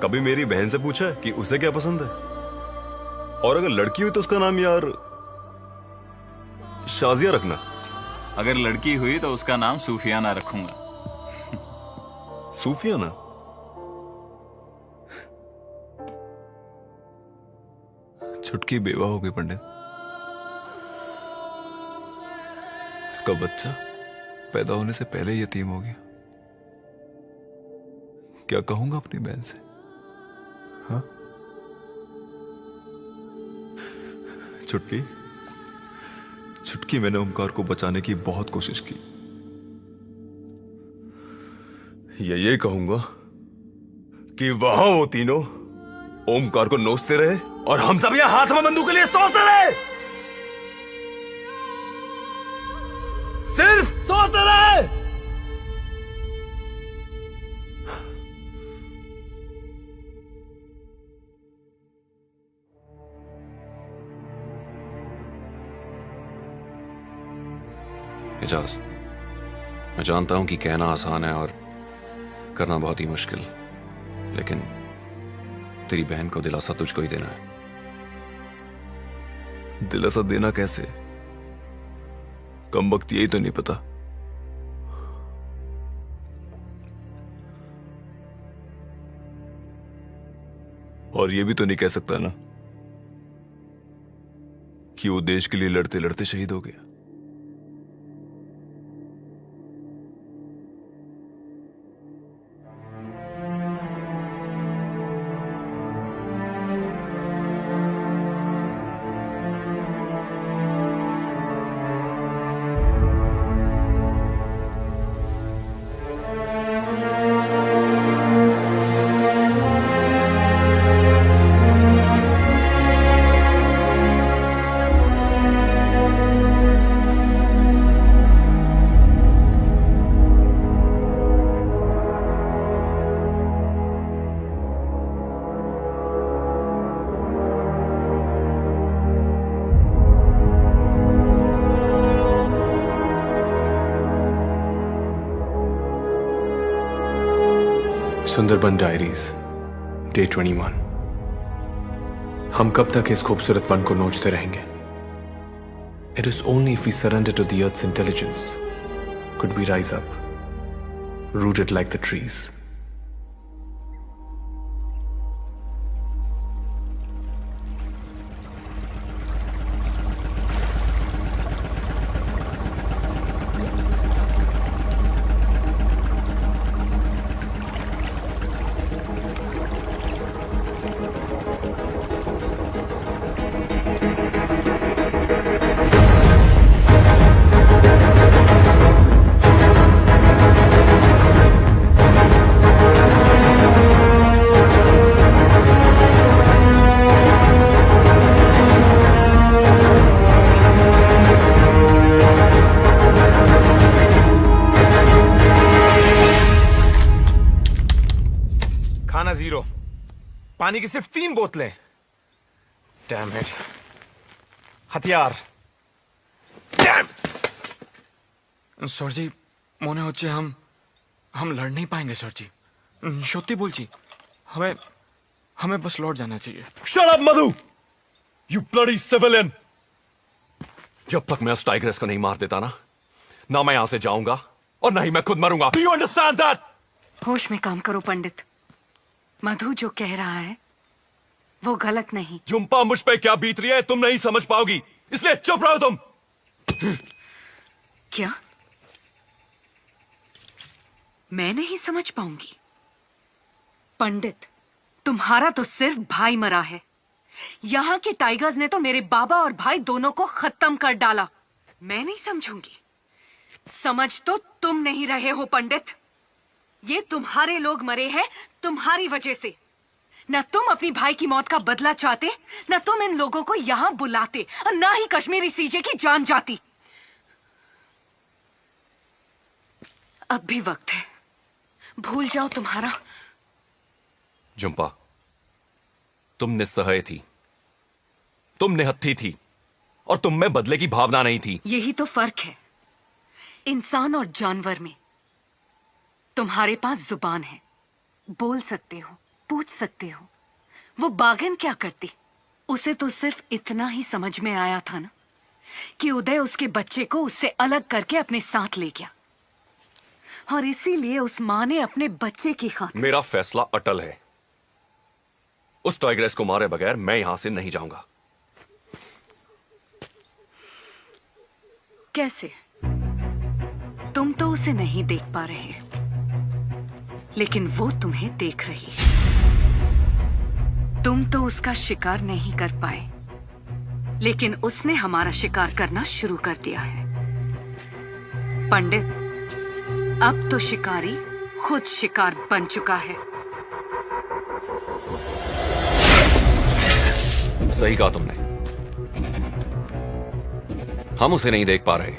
कभी मेरी बहन से पूछा है कि उसे क्या पसंद है? और अगर लड़की हुई तो उसका नाम यार शाजिया रखना। अगर लड़की हुई तो उसका नाम सूफियाना रखूंगा। सूफियाना? छुटकी बेवा हो गई पंडित। उसका बच्चा पैदा होने से पहले ही यतीम हो गया। क्या कहूंगा अपनी बहन से? हाँ? छुटकी, छुटकी, मैंने ओमकार को बचाने की बहुत कोशिश की। ये कहूंगा कि वहां वो तीनों ओमकार को नोचते रहे और हम सब यहां हाथ में बंदूक के लिए सोचते रहे। सिर्फ सोचते रहे। एजाज, मैं जानता हूं कि कहना आसान है और करना बहुत ही मुश्किल, लेकिन तेरी बहन को दिलासा तुझको ही देना है। दिलासा देना कैसे? कम वक्त यही तो नहीं पता। और ये भी तो नहीं कह सकता ना कि वो देश के लिए लड़ते लड़ते शहीद हो गया। Sundarban diaries, day 21। हम कब तक इस खूबसूरत वन को नोचते रहेंगे? It is only if we surrender to the earth's intelligence could we rise up, rooted like the trees. खाना 0, पानी की सिर्फ 3 बोतलें। Damn it. हथियार। डैम। सर जी, মনে হচ্ছে हम लड़ नहीं पाएंगे सर जी। সত্যি বলছি, हमें बस लौट जाना चाहिए। Shut up, Madhu! You bloody civilian! जब तक मैं उस टाइग्रेस को नहीं मार देता ना मैं यहां से जाऊंगा और ना ही मैं खुद मरूंगा। Do you understand that? होश में काम करो पंडित। मधु जो कह रहा है वो गलत नहीं। जुम्पा, मुझ पे क्या बीत रही है तुम नहीं समझ पाओगी, इसलिए चुप रहो तुम। क्या मैं नहीं समझ पाऊंगी? पंडित, तुम्हारा तो सिर्फ भाई मरा है। यहाँ के टाइगर्स ने तो मेरे बाबा और भाई दोनों को खत्म कर डाला। मैं नहीं समझूंगी। समझ तो तुम नहीं रहे हो पंडित। ये तुम्हारे लोग मरे हैं तुम्हारी वजह से। न तुम अपनी भाई की मौत का बदला चाहते, न तुम इन लोगों को यहाँ बुलाते, और न ही कश्मीरी सीजे की जान जाती। अब भी वक्त है, भूल जाओ तुम्हारा। जुम्पा, तुम निस्सहाय थी, तुम निहत्थी थी, और तुम में बदले की भावना नहीं थी। यही तो फर्क है इंसान और जानवर में। तुम्हारे पास जुबान है, बोल सकते हो, पूछ सकते हो, वो बागन क्या करती? उसे तो सिर्फ इतना ही समझ में आया था ना कि उदय उसके बच्चे को उससे अलग करके अपने साथ ले गया, और इसीलिए उस माँ ने अपने बच्चे की खातिर। मेरा फैसला अटल है। उस टाइग्रेस को मारे बगैर मैं यहां से नहीं जाऊंगा। कैसे? तुम तो उसे नहीं देख पा रहे, लेकिन वो तुम्हें देख रही है। तुम तो उसका शिकार नहीं कर पाए, लेकिन उसने हमारा शिकार करना शुरू कर दिया है। पंडित, अब तो शिकारी खुद शिकार बन चुका है। सही कहा तुमने। हम उसे नहीं देख पा रहे,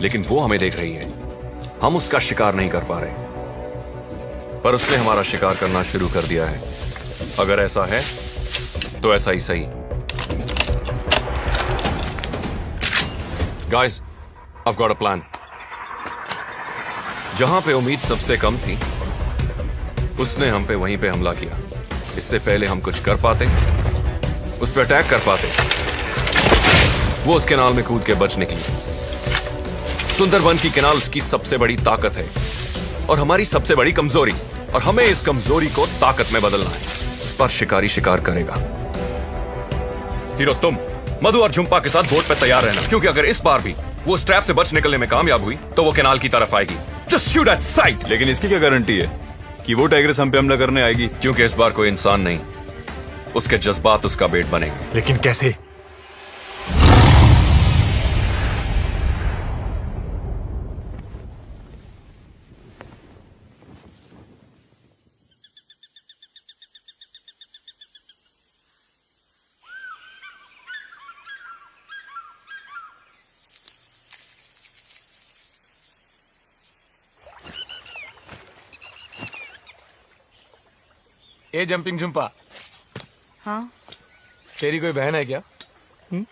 लेकिन वो हमें देख रही है। हम उसका शिकार नहीं कर पा रहे, पर उसने हमारा शिकार करना शुरू कर दिया है। अगर ऐसा है तो ऐसा ही सही। Guys, I've got a plan. जहां पे उम्मीद सबसे कम थी, उसने हम पे वहीं पे हमला किया। इससे पहले हम कुछ कर पाते, उस पर अटैक कर पाते, वो उस कैनाल में कूद के बच निकली। सुंदरबन की कैनाल उसकी सबसे बड़ी ताकत है और हमारी सबसे बड़ी कमजोरी, और हमें इस कमजोरी को ताकत में बदलना है। इस पर शिकारी शिकार करेगा। हीरो, तुम मधु और झुम्पा के साथ बोट पे तैयार रहना, क्योंकि अगर इस बार भी वो उस ट्रैप से बच निकलने में कामयाब हुई तो वो कैनाल की तरफ आएगी। Just shoot at site. लेकिन इसकी क्या गारंटी है कि वो टाइग्रेस हम पे हमला करने आएगी? क्योंकि इस बार कोई इंसान नहीं, उसके जज्बात उसका बेट बनेंगे। लेकिन कैसे? ए जंपिंग झुम्पा, हाँ, तेरी कोई बहन है क्या? नहीं?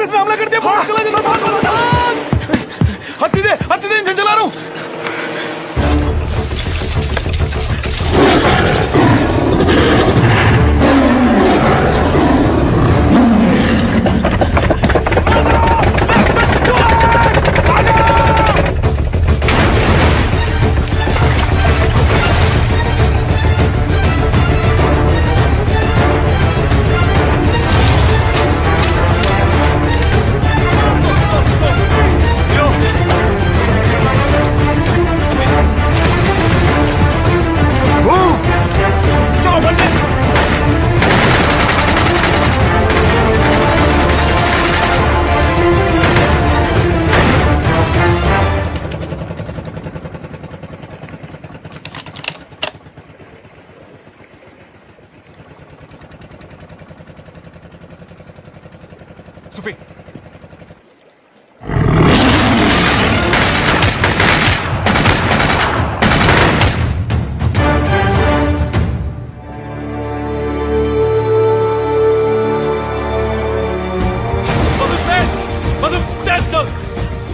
इसने हमला कर दिया। भाग, चला जा, भाग। हत्ती दे, इंजन चला रहा हूँ। सुफी,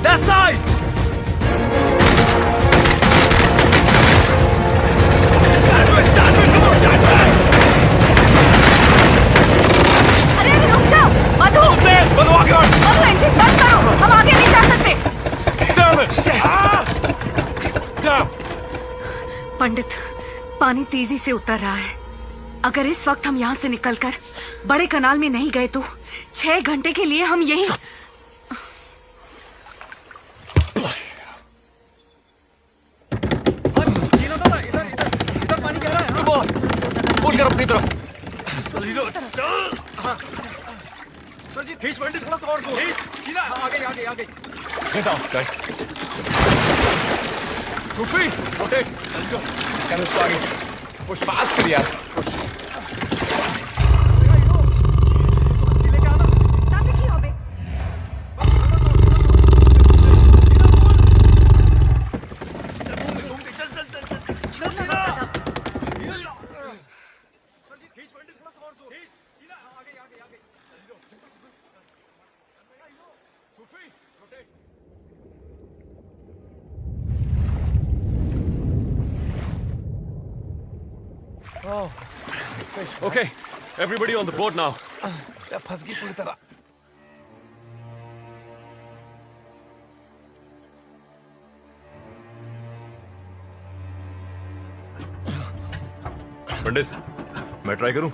That side! अरे रुक जाओ मधु, मधु इंजन बंद करो, हम आगे नहीं जा सकते। पंडित, पानी तेजी से उतर रहा है। अगर इस वक्त हम यहाँ से निकलकर बड़े कनाल में नहीं गए तो 6 घंटे के लिए हम यहीं। इधर पानी गहरा है। बोल कर अपनी तरफ। सर जी खींच पंडित, थोड़ा सा और जोर। आगे। सुफी, रोटेट। कैन उसको आगे पुश फास्ट कर यार। Okay, everybody on the boat now. फंस गई पूरी तरह। पंडित, मैं ट्राई करूं?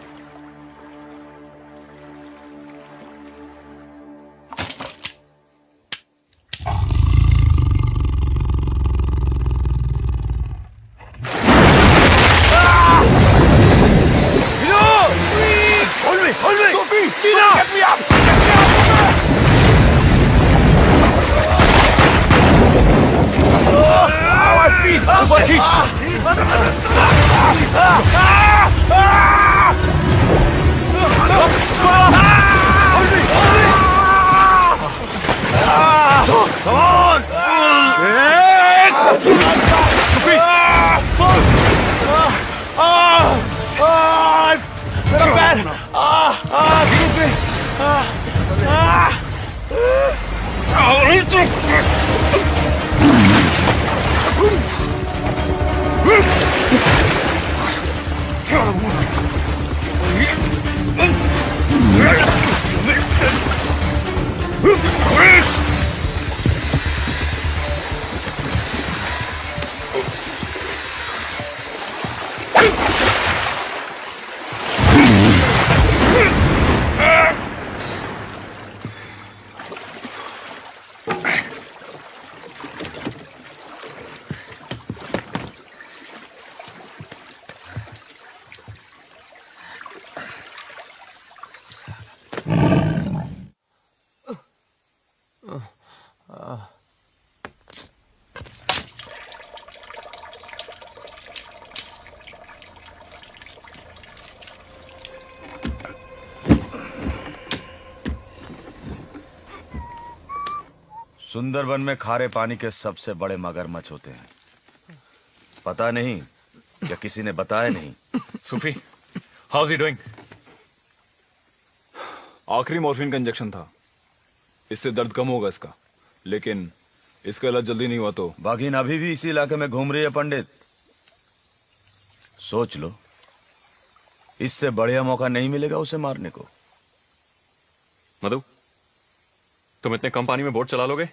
सुंदरबन में खारे पानी के सबसे बड़े मगरमच्छ होते हैं। पता नहीं या किसी ने बताया नहीं। सुफी, हाउ इज ही डूइंग? आखिरी मॉर्फिन का इंजेक्शन था, इससे दर्द कम होगा इसका, लेकिन इसका इलाज जल्दी नहीं हुआ तो। बागिन अभी भी इसी इलाके में घूम रही है पंडित। सोच लो, इससे बढ़िया मौका नहीं मिलेगा उसे मारने को। मधु, तुम इतने कम पानी में बोट चला लोगे?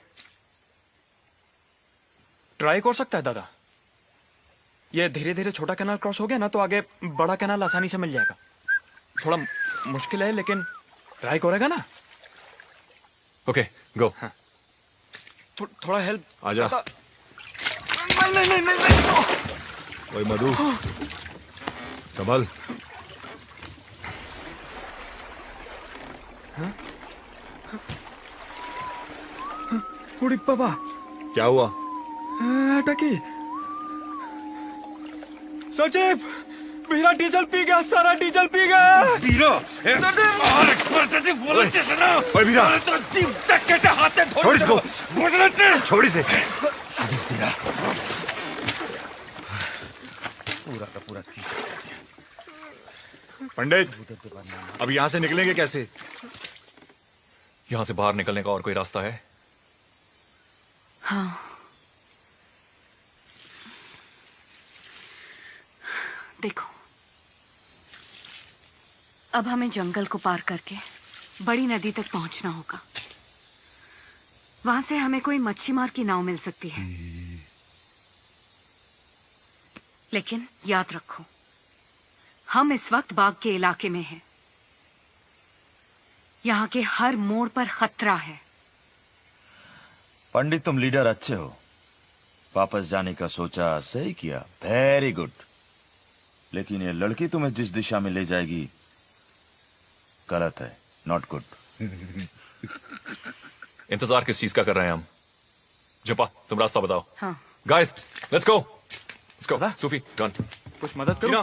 ट्राई कर सकता है दादा। ये धीरे धीरे छोटा कैनाल क्रॉस हो गया ना तो आगे बड़ा कैनाल आसानी से मिल जाएगा। थोड़ा मुश्किल है लेकिन ट्राई करेगा ना। ओके, गो। थोड़ा हेल्प। आजा। नहीं नहीं नहीं नहीं। ओए मधु, संभल। उड़ी बाबा, क्या हुआ? अटकी। सचिव, मेरा डीजल पी गया, सारा डीजल पी गया। वीरा, ओए वीरा, छोड़ इसको, छोड़ इसे। पूरा का पूरा पंडित, अब यहाँ से निकलेंगे कैसे? यहां से बाहर निकलने का और कोई रास्ता है? हाँ, देखो, अब हमें जंगल को पार करके बड़ी नदी तक पहुंचना होगा। वहां से हमें कोई मच्छी मार की नाव मिल सकती है, लेकिन याद रखो, हम इस वक्त बाग के इलाके में हैं। यहाँ के हर मोड़ पर खतरा है। पंडित, तुम लीडर अच्छे हो। वापस जाने का सोचा, सही किया, वेरी गुड। लेकिन ये लड़की तुम्हें जिस दिशा में ले जाएगी गलत है, नॉट गुड। इंतजार किस चीज का कर रहे हैं हम? जुपा, तुम रास्ता बताओ। हाँ। Guys, let's go. Let's go. Sufi, gun. कुछ मदद करो।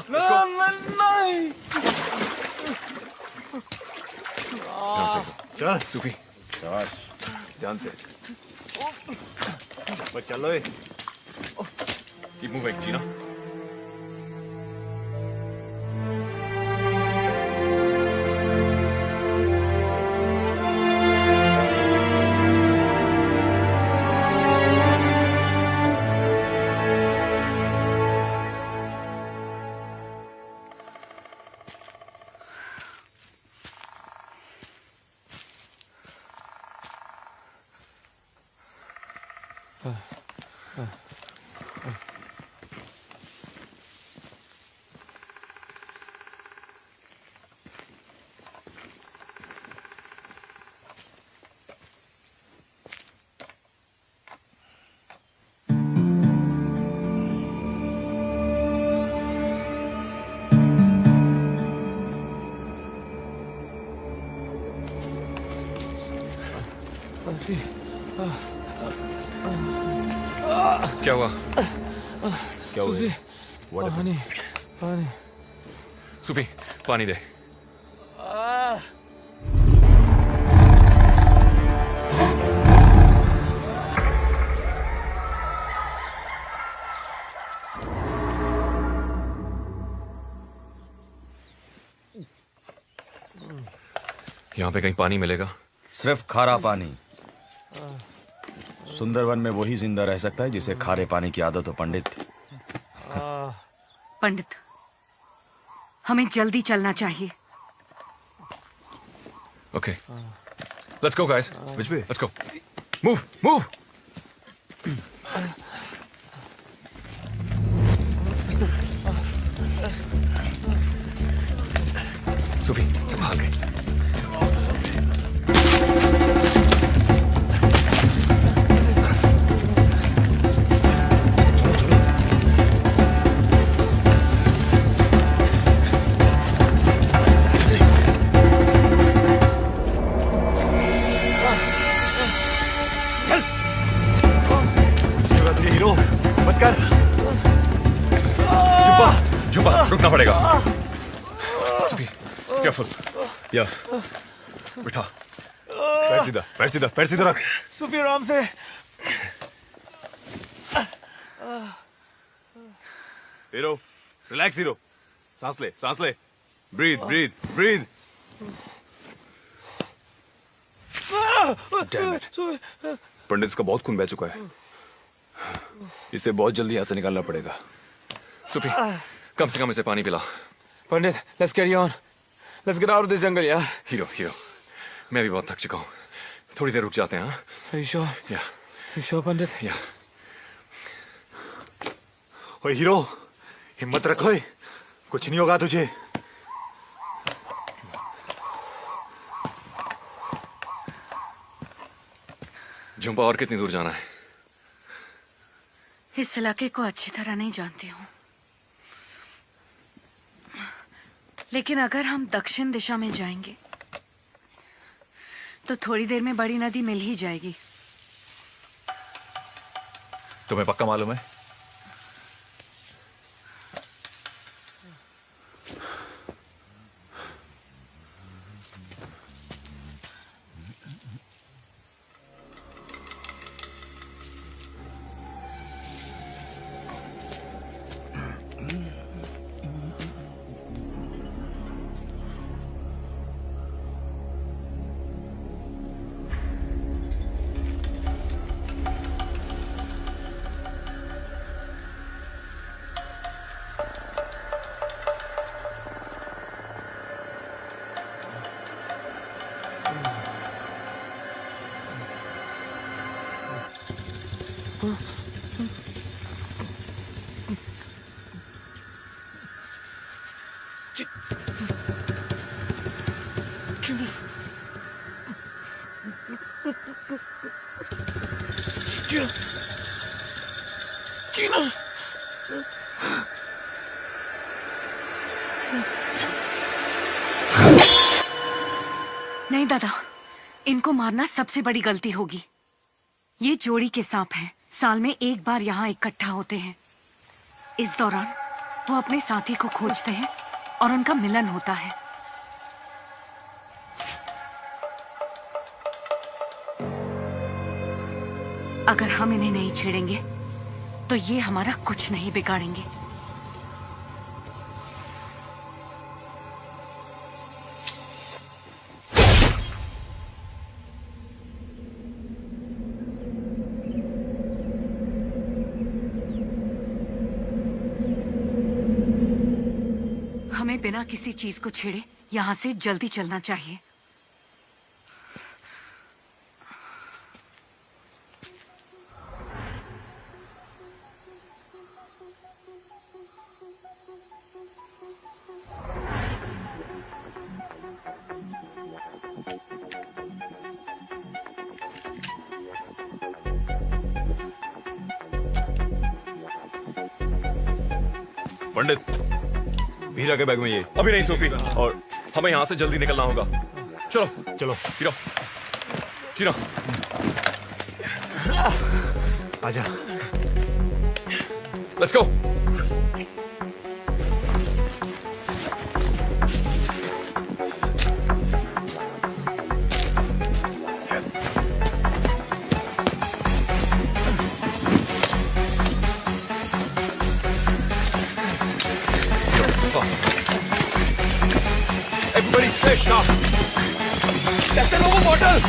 चल सूफी, ध्यान से। बस चलो। कीप मूविंग जीना। क्या हुआ? क्या हुआ? पानी, पानी। सूफी, पानी दे। यहाँ पे कहीं पानी मिलेगा? सिर्फ खारा पानी। सुंदरवन में वही जिंदा रह सकता है जिसे खारे पानी की आदत हो पंडित। पंडित, हमें जल्दी चलना चाहिए। Okay. Let's go, guys. Which way? Let's go. Move, move. सूफी, संभाल के। जुपा, रुकना पड़ेगा। सूफी, केयरफुल। या, बिठा। पैर सीधा, पैर सीधा, पैर सीधा रख। सूफी, आराम से। Hero, relax hero. सांस ले, सांस ले। Breathe, breathe, breathe. Damn it. Pandit इसका बहुत खून बह चुका है, इसे बहुत जल्दी यहाँ से निकालना पड़ेगा। सूफी, कम से कम इसे पानी पिला। पंडित, let's carry on. Let's get out of this jungle, yeah. Hero, मैं भी बहुत थक चुका हूँ, थोड़ी देर रुक जाते हैं। हाँ? Are you sure? Yeah. You sure, Pandit? Yeah. ओए हीरो, हिम्मत रखो, कुछ नहीं होगा तुझे। झुंपा और कितनी दूर जाना है? इस इलाके को अच्छी तरह नहीं जानती हूँ, लेकिन अगर हम दक्षिण दिशा में जाएंगे तो थोड़ी देर में बड़ी नदी मिल ही जाएगी। तुम्हें पक्का मालूम है? नहीं दादा, इनको मारना सबसे बड़ी गलती होगी। ये जोड़ी के सांप हैं, साल में एक बार यहाँ इकट्ठा होते हैं। इस दौरान वो अपने साथी को खोजते हैं और उनका मिलन होता है। अगर हम इन्हें नहीं छेड़ेंगे तो ये हमारा कुछ नहीं बिगाड़ेंगे। हमें बिना किसी चीज को छेड़े यहां से जल्दी चलना चाहिए। पंडित, हीरा के बैग में ये। अभी नहीं सूफी, और हमें यहाँ से जल्दी निकलना होगा। चलो चलो हीरो, चीना, आजा। Let's go. Everybody stay sharp. That's an over bottle.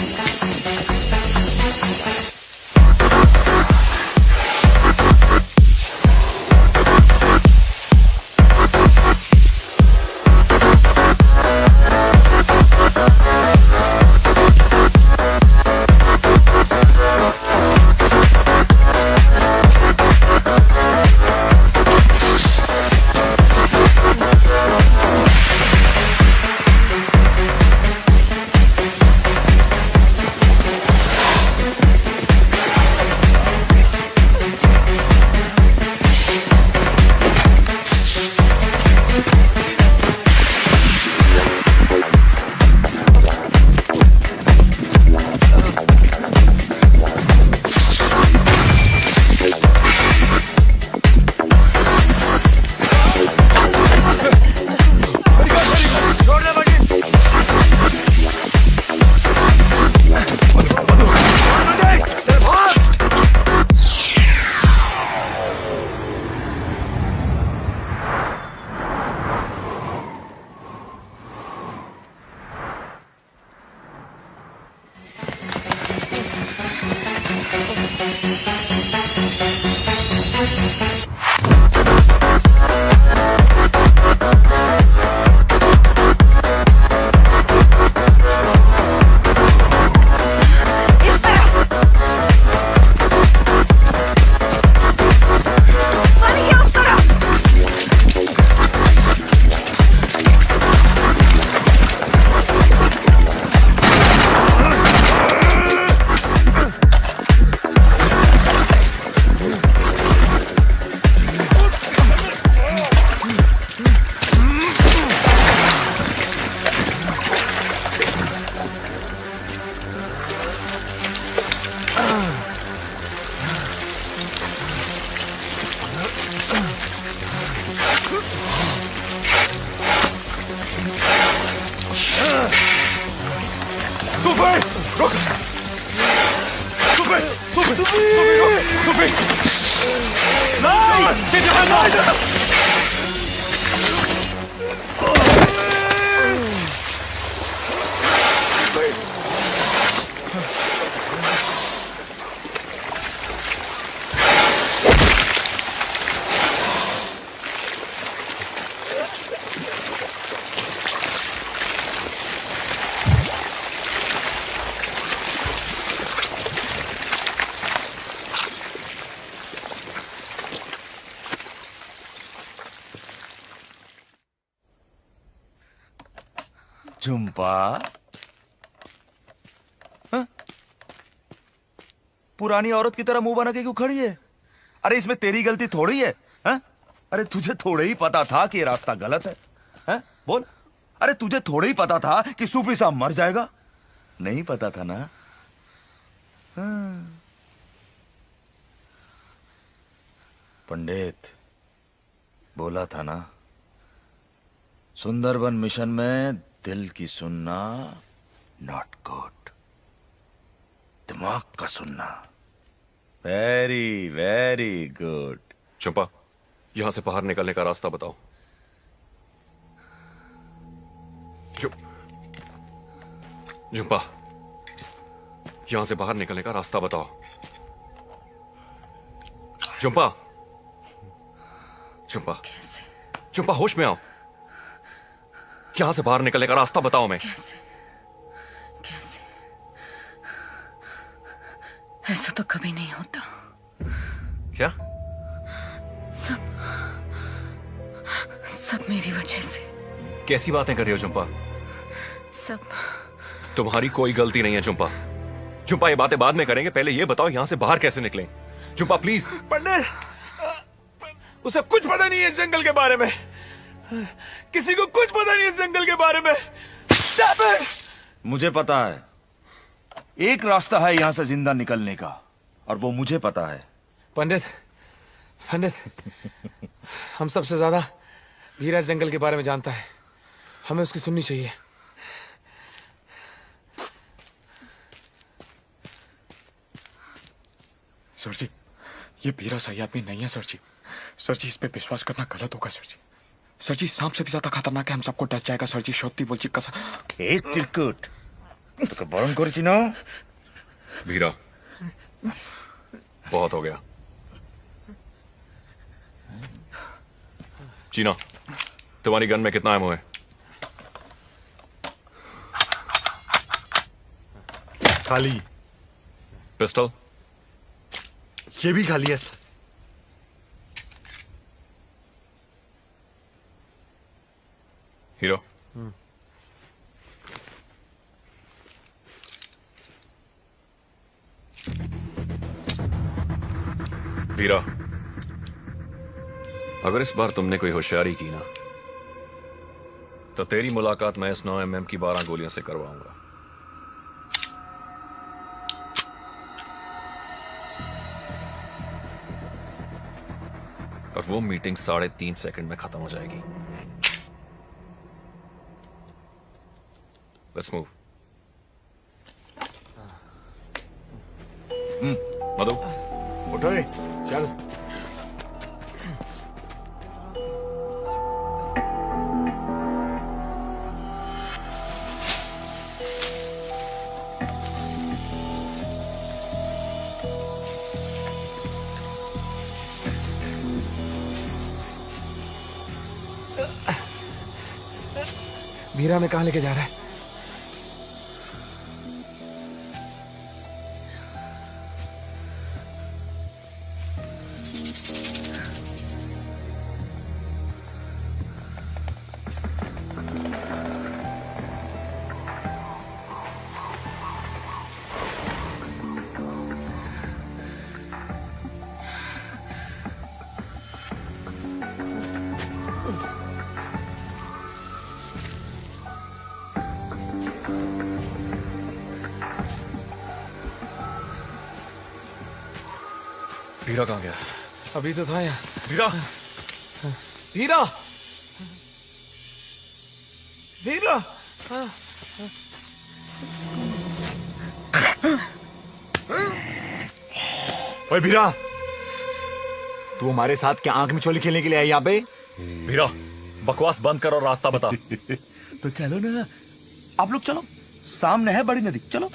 Jhumpa, हाँ? पुरानी औरत की तरह मुंह बना के क्यों खड़ी है? अरे इसमें तेरी गलती थोड़ी है, हाँ? अरे तुझे थोड़े ही पता था कि ये रास्ता गलत है, हाँ? बोल। अरे तुझे थोड़े ही पता था कि सूफी साहब मर जाएगा? नहीं पता था ना? हाँ। पंडित बोला था ना, सुंदरबन मिशन में दिल की सुनना नॉट गुड, दिमाग का सुनना वेरी वेरी गुड। चंपा, यहां से बाहर निकलने का रास्ता बताओ। चंपा, यहां से बाहर निकलने का रास्ता बताओ। चंपा, चंपा, चंपा होश में आओ। यहां से बाहर निकलने का रास्ता बताओ। मैं कैसे ऐसा तो कभी नहीं होता। क्या? सब मेरी वजह से। कैसी बातें कर रही हो चंपा? सब तुम्हारी कोई गलती नहीं है चंपा। चंपा, ये बातें बाद में करेंगे, पहले ये बताओ यहां से बाहर कैसे निकलें। चंपा प्लीज। पंडित, उसे कुछ पता नहीं है इस जंगल के बारे में। किसी को कुछ पता नहीं है इस जंगल के बारे में। मुझे पता है, एक रास्ता है यहां से जिंदा निकलने का, और वो मुझे पता है। पंडित, पंडित, हम सबसे ज्यादा वीरा इस जंगल के बारे में जानता है, हमें उसकी सुननी चाहिए। सर जी, ये बीरा सही आदमी नहीं है सर जी। सर जी, इस पे विश्वास करना गलत होगा सर जी। सर जी, सांप से भी ज्यादा खतरनाक है, हम सबको डस जाएगा सर जी। सत्य बोलची कसम। ए चिरकुट, তোকে বরণ করেছি না? वीरा, बहुत हो गया। चीना, तुम्हारी गन में कितना एमो है? खाली। पिस्टल? ये भी खाली है सर। हीरो, वीरा, अगर इस बार तुमने कोई होशियारी की ना, तो तेरी मुलाकात मैं इस 9mm की 12 गोलियों से करवाऊंगा। और वो मीटिंग 3.5 सेकंड में खत्म हो जाएगी। Let's move. मधु, उठो रे, चल। मीरा में कहाँ लेके जा रहा है? हीरा कहाँ गया? अभी तो था यहाँ। हीरा, हीरा, हीरा। ओए भीरा, तू हमारे साथ क्या आंख मिचौली खेलने के लिए है यहाँ पे? हीरा, बकवास बंद कर और रास्ता बता। तो चलो ना, आप लोग चलो, सामने है बड़ी नदी, चलो।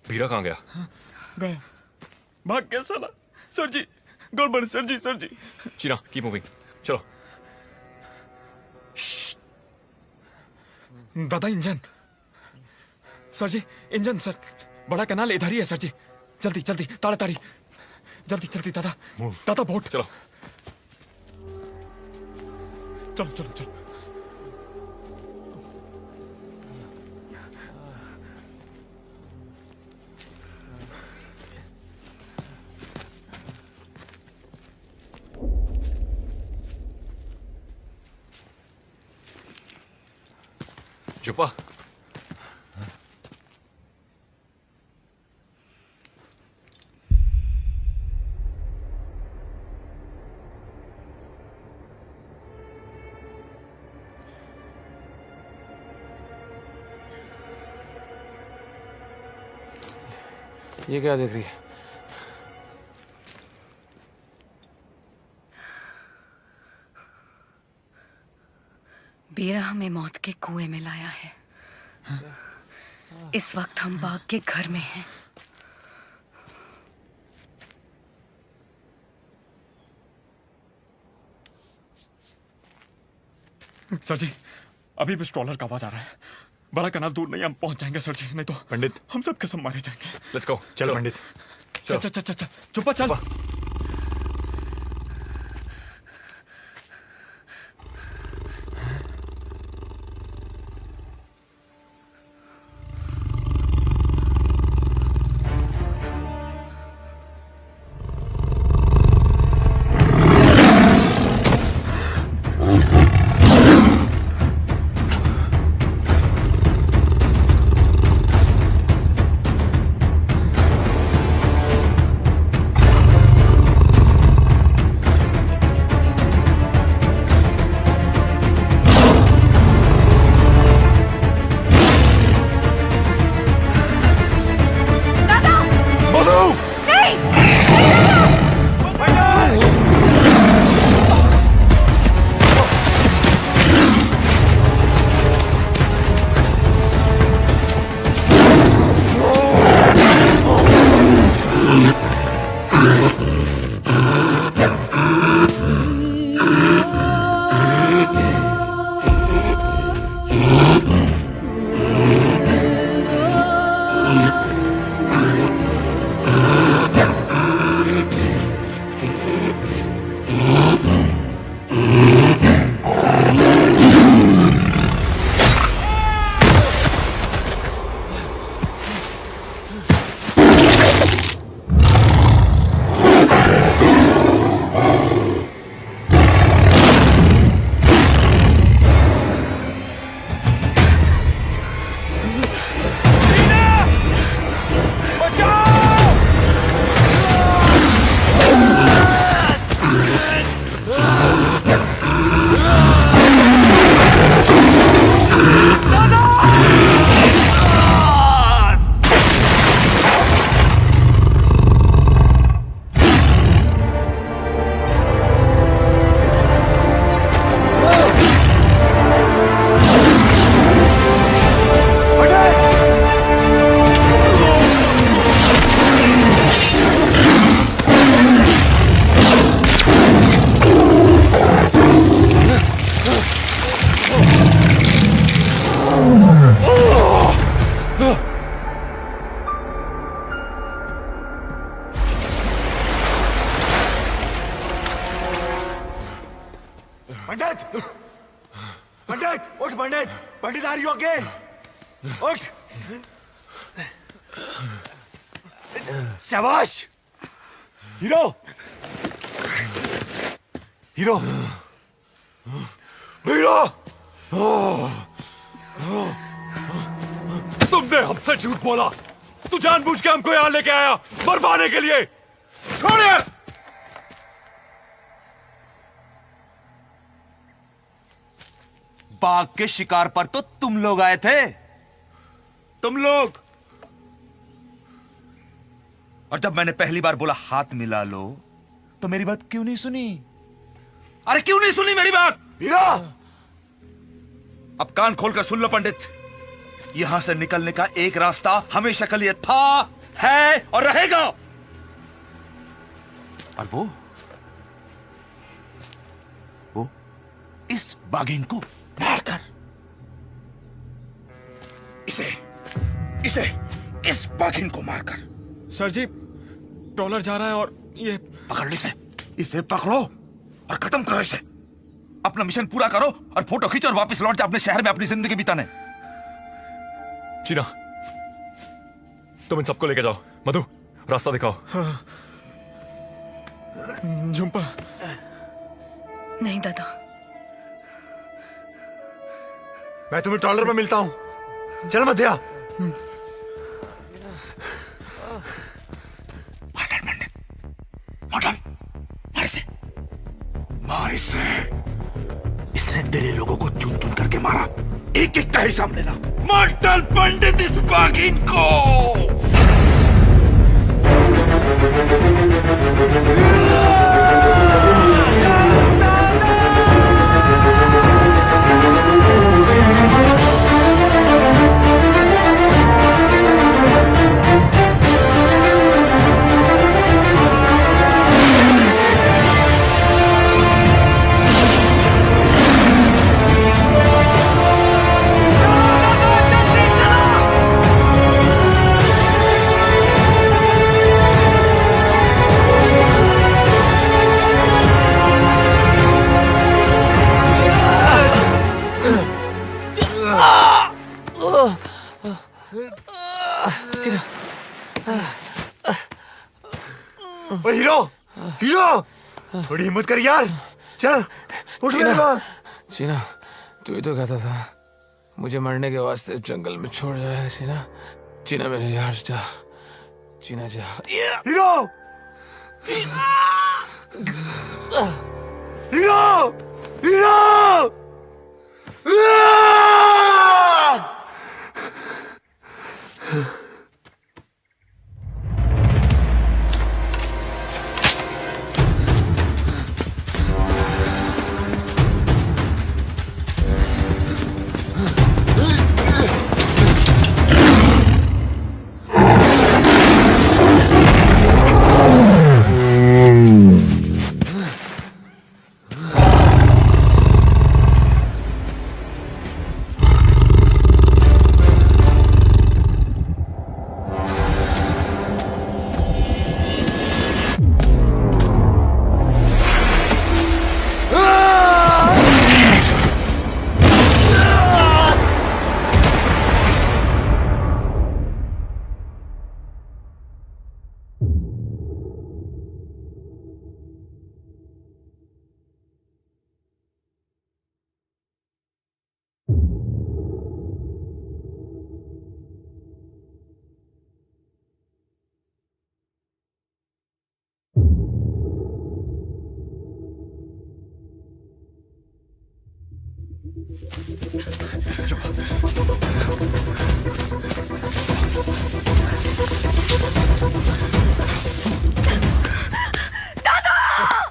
हीरा कहाँ गया? गया, भाग गया साला। सर जी, गड़बड़ सर जी, सर जी। चीना, कीप मूविंग, चलो। दादा इंजन। सर जी, इंजन सर। बड़ा कनाल इधर ही है सर जी। जल्दी जल्दी, ताड़ाताड़ी, जल्दी जल्दी दादा। दादा बोट। चलो चलो चलो चलो। चुपा, ये क्या देख रही है? बीरा हमें मौत के कुएं में लाया है। इस वक्त हम बाग के घर में हैं। सर जी, अभी भी स्ट्रॉलर का आवाज आ रहा है। बड़ा कनाल दूर नहीं, हम पहुंच जाएंगे सर जी, नहीं तो पंडित, हम सब कसम मारे जाएंगे। Let's go. चल पंडित। चल चल चल चल, चुप्पा चल। पंडित, पंडित, उठ पंडित, पंडित आ रही हो आगे, उठ। शाबाश, हीरो, हीरो, वीरा, तुमने हमसे झूठ बोला। तू जानबूझ के हमको यहाँ लेके आया मरवाने के लिए। छोड़ यार। बाघ के शिकार पर तो तुम लोग आए थे, तुम लोग। और जब मैंने पहली बार बोला हाथ मिला लो, तो मेरी बात क्यों नहीं सुनी? अरे क्यों नहीं सुनी मेरी बात? हीरो, अब कान खोलकर सुन लो पंडित, यहां से निकलने का एक रास्ता हमेशा के लिए था, है और रहेगा। और वो इस बाघिन को मारकर, इस बाघिन को मारकर। सर जी, डॉलर जा रहा है और ये पकड़ ली इसे पकड़ो और खत्म करो इसे। अपना मिशन पूरा करो और फोटो खींचो और वापस लौट जाओ अपने शहर में अपनी जिंदगी बिताने। चीना, तुम इन सबको लेके जाओ। मधु, रास्ता दिखाओ। हाँ। झुम्पा, नहीं दादा, मैं तुम्हें डॉलर में मिलता हूं। चल मध्या। मार इसे। इसने तेरे लोगों को चुन चुन करके मारा, एक एक का हिसाब लेना। मार डाल पंडित इस बाघिन को। ओ हीरो, हीरो, थोड़ी हिम्मत कर यार। चल उठ मेरे बाप। चीना, तू ही तो कहता था मुझे मरने के वास्ते जंगल में छोड़ जाए। चीना, चीना मेरे यार, जा चीना, जा। Hero, hero, hero.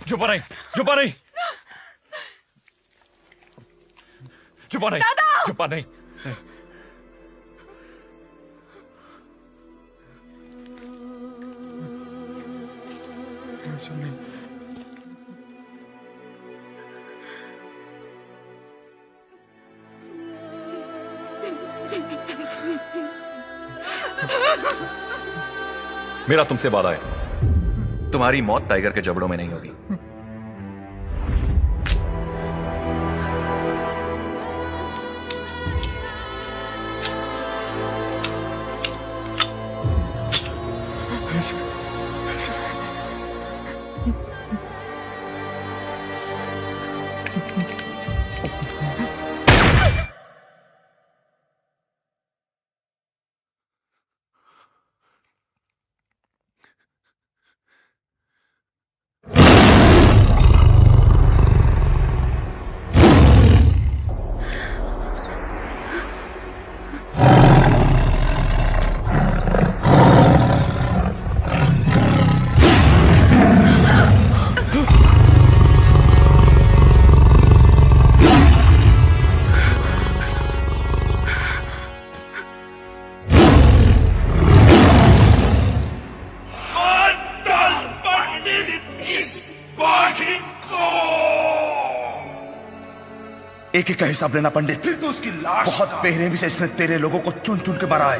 चुप नहीं, चुप नहीं, चुप नहीं, चुप नहीं। मेरा तुमसे वादा है, तुम्हारी मौत टाइगर के जबड़ों में नहीं होगी। एक एक का हिसाब लेना पंडित। फिर तो उसकी लाश बहुत बेरहमी से इसने तेरे लोगों को चुन चुन के मारा है।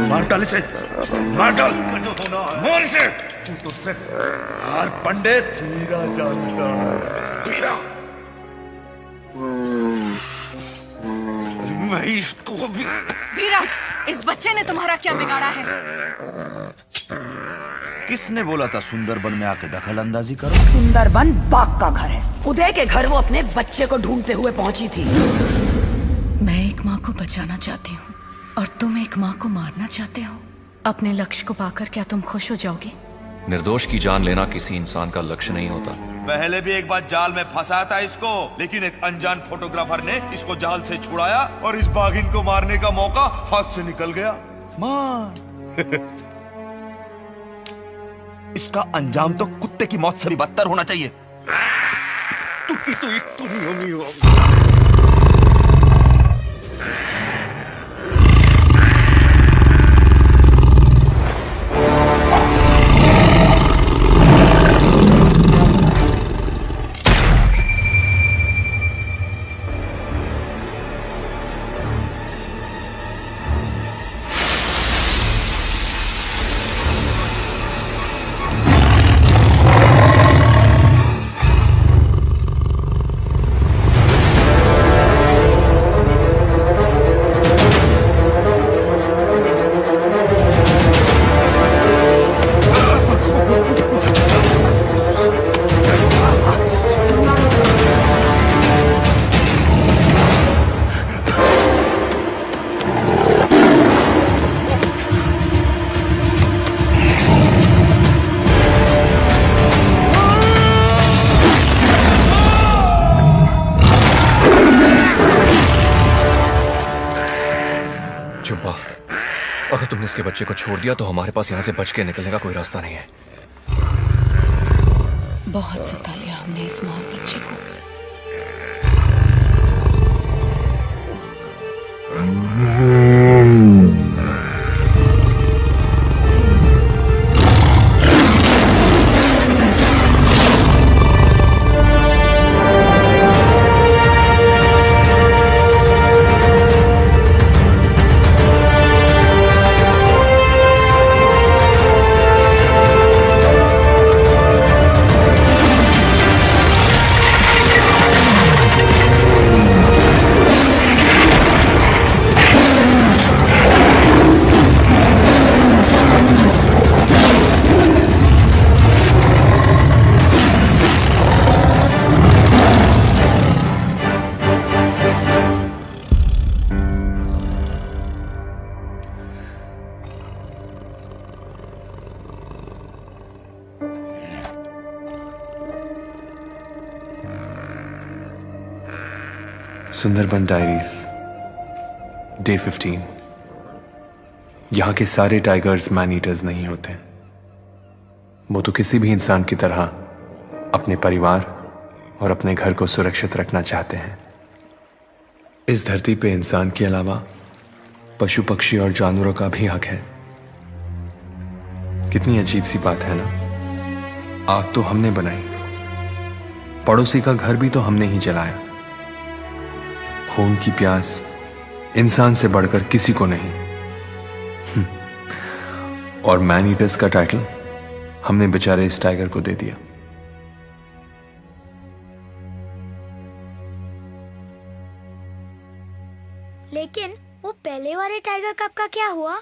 मार डाल इसे, मार डाल, मार इसे। तू तो सिर्फ हार पंडित। हीरा जानता है। मैं इसको भी। वीरा, इस बच्चे ने तुम्हारा क्या बिगाड़ा है? किसने बोला था सुंदरबन में आके दखल अंदाजी करो? सुंदरबन बाघ का घर है। उदय के घर वो अपने बच्चे को ढूंढते हुए पहुंची थी। मैं एक माँ को बचाना चाहती हूँ और तुम एक माँ को मारना चाहते हो। अपने लक्ष्य को पाकर क्या तुम खुश हो जाओगे? निर्दोष की जान लेना किसी इंसान का लक्ष्य नहीं होता। पहले भी एक बार जाल में फंसाया था इसको, लेकिन एक अनजान फोटोग्राफर ने इसको जाल से छुड़ाया और इस बाघिन को मारने का मौका हाथ से निकल गया। मार। इसका अंजाम तो कुत्ते की मौत से भी बदतर होना चाहिए। तू तो एक नहीं होगा। अगर तुमने इसके बच्चे को छोड़ दिया तो हमारे पास यहाँ से बच के निकलने का कोई रास्ता नहीं है। बहुत सता लिया हमने इस माँ और बच्चे को। Sundarban diaries day 15। यहाँ के सारे टाइगर्स मैन ईटर्स नहीं होते। वो तो किसी भी इंसान की तरह अपने परिवार और अपने घर को सुरक्षित रखना चाहते हैं। इस धरती पे इंसान के अलावा पशु पक्षी और जानवरों का भी हक है। कितनी अजीब सी बात है ना। आग तो हमने बनाई, पड़ोसी का घर भी तो हमने ही जलाया। खून की प्यास इंसान से बढ़कर किसी को नहीं। और मैन ईटर्स का टाइटल हमने बेचारे इस टाइगर को दे दिया। लेकिन वो पहले वाले टाइगर कप का क्या हुआ?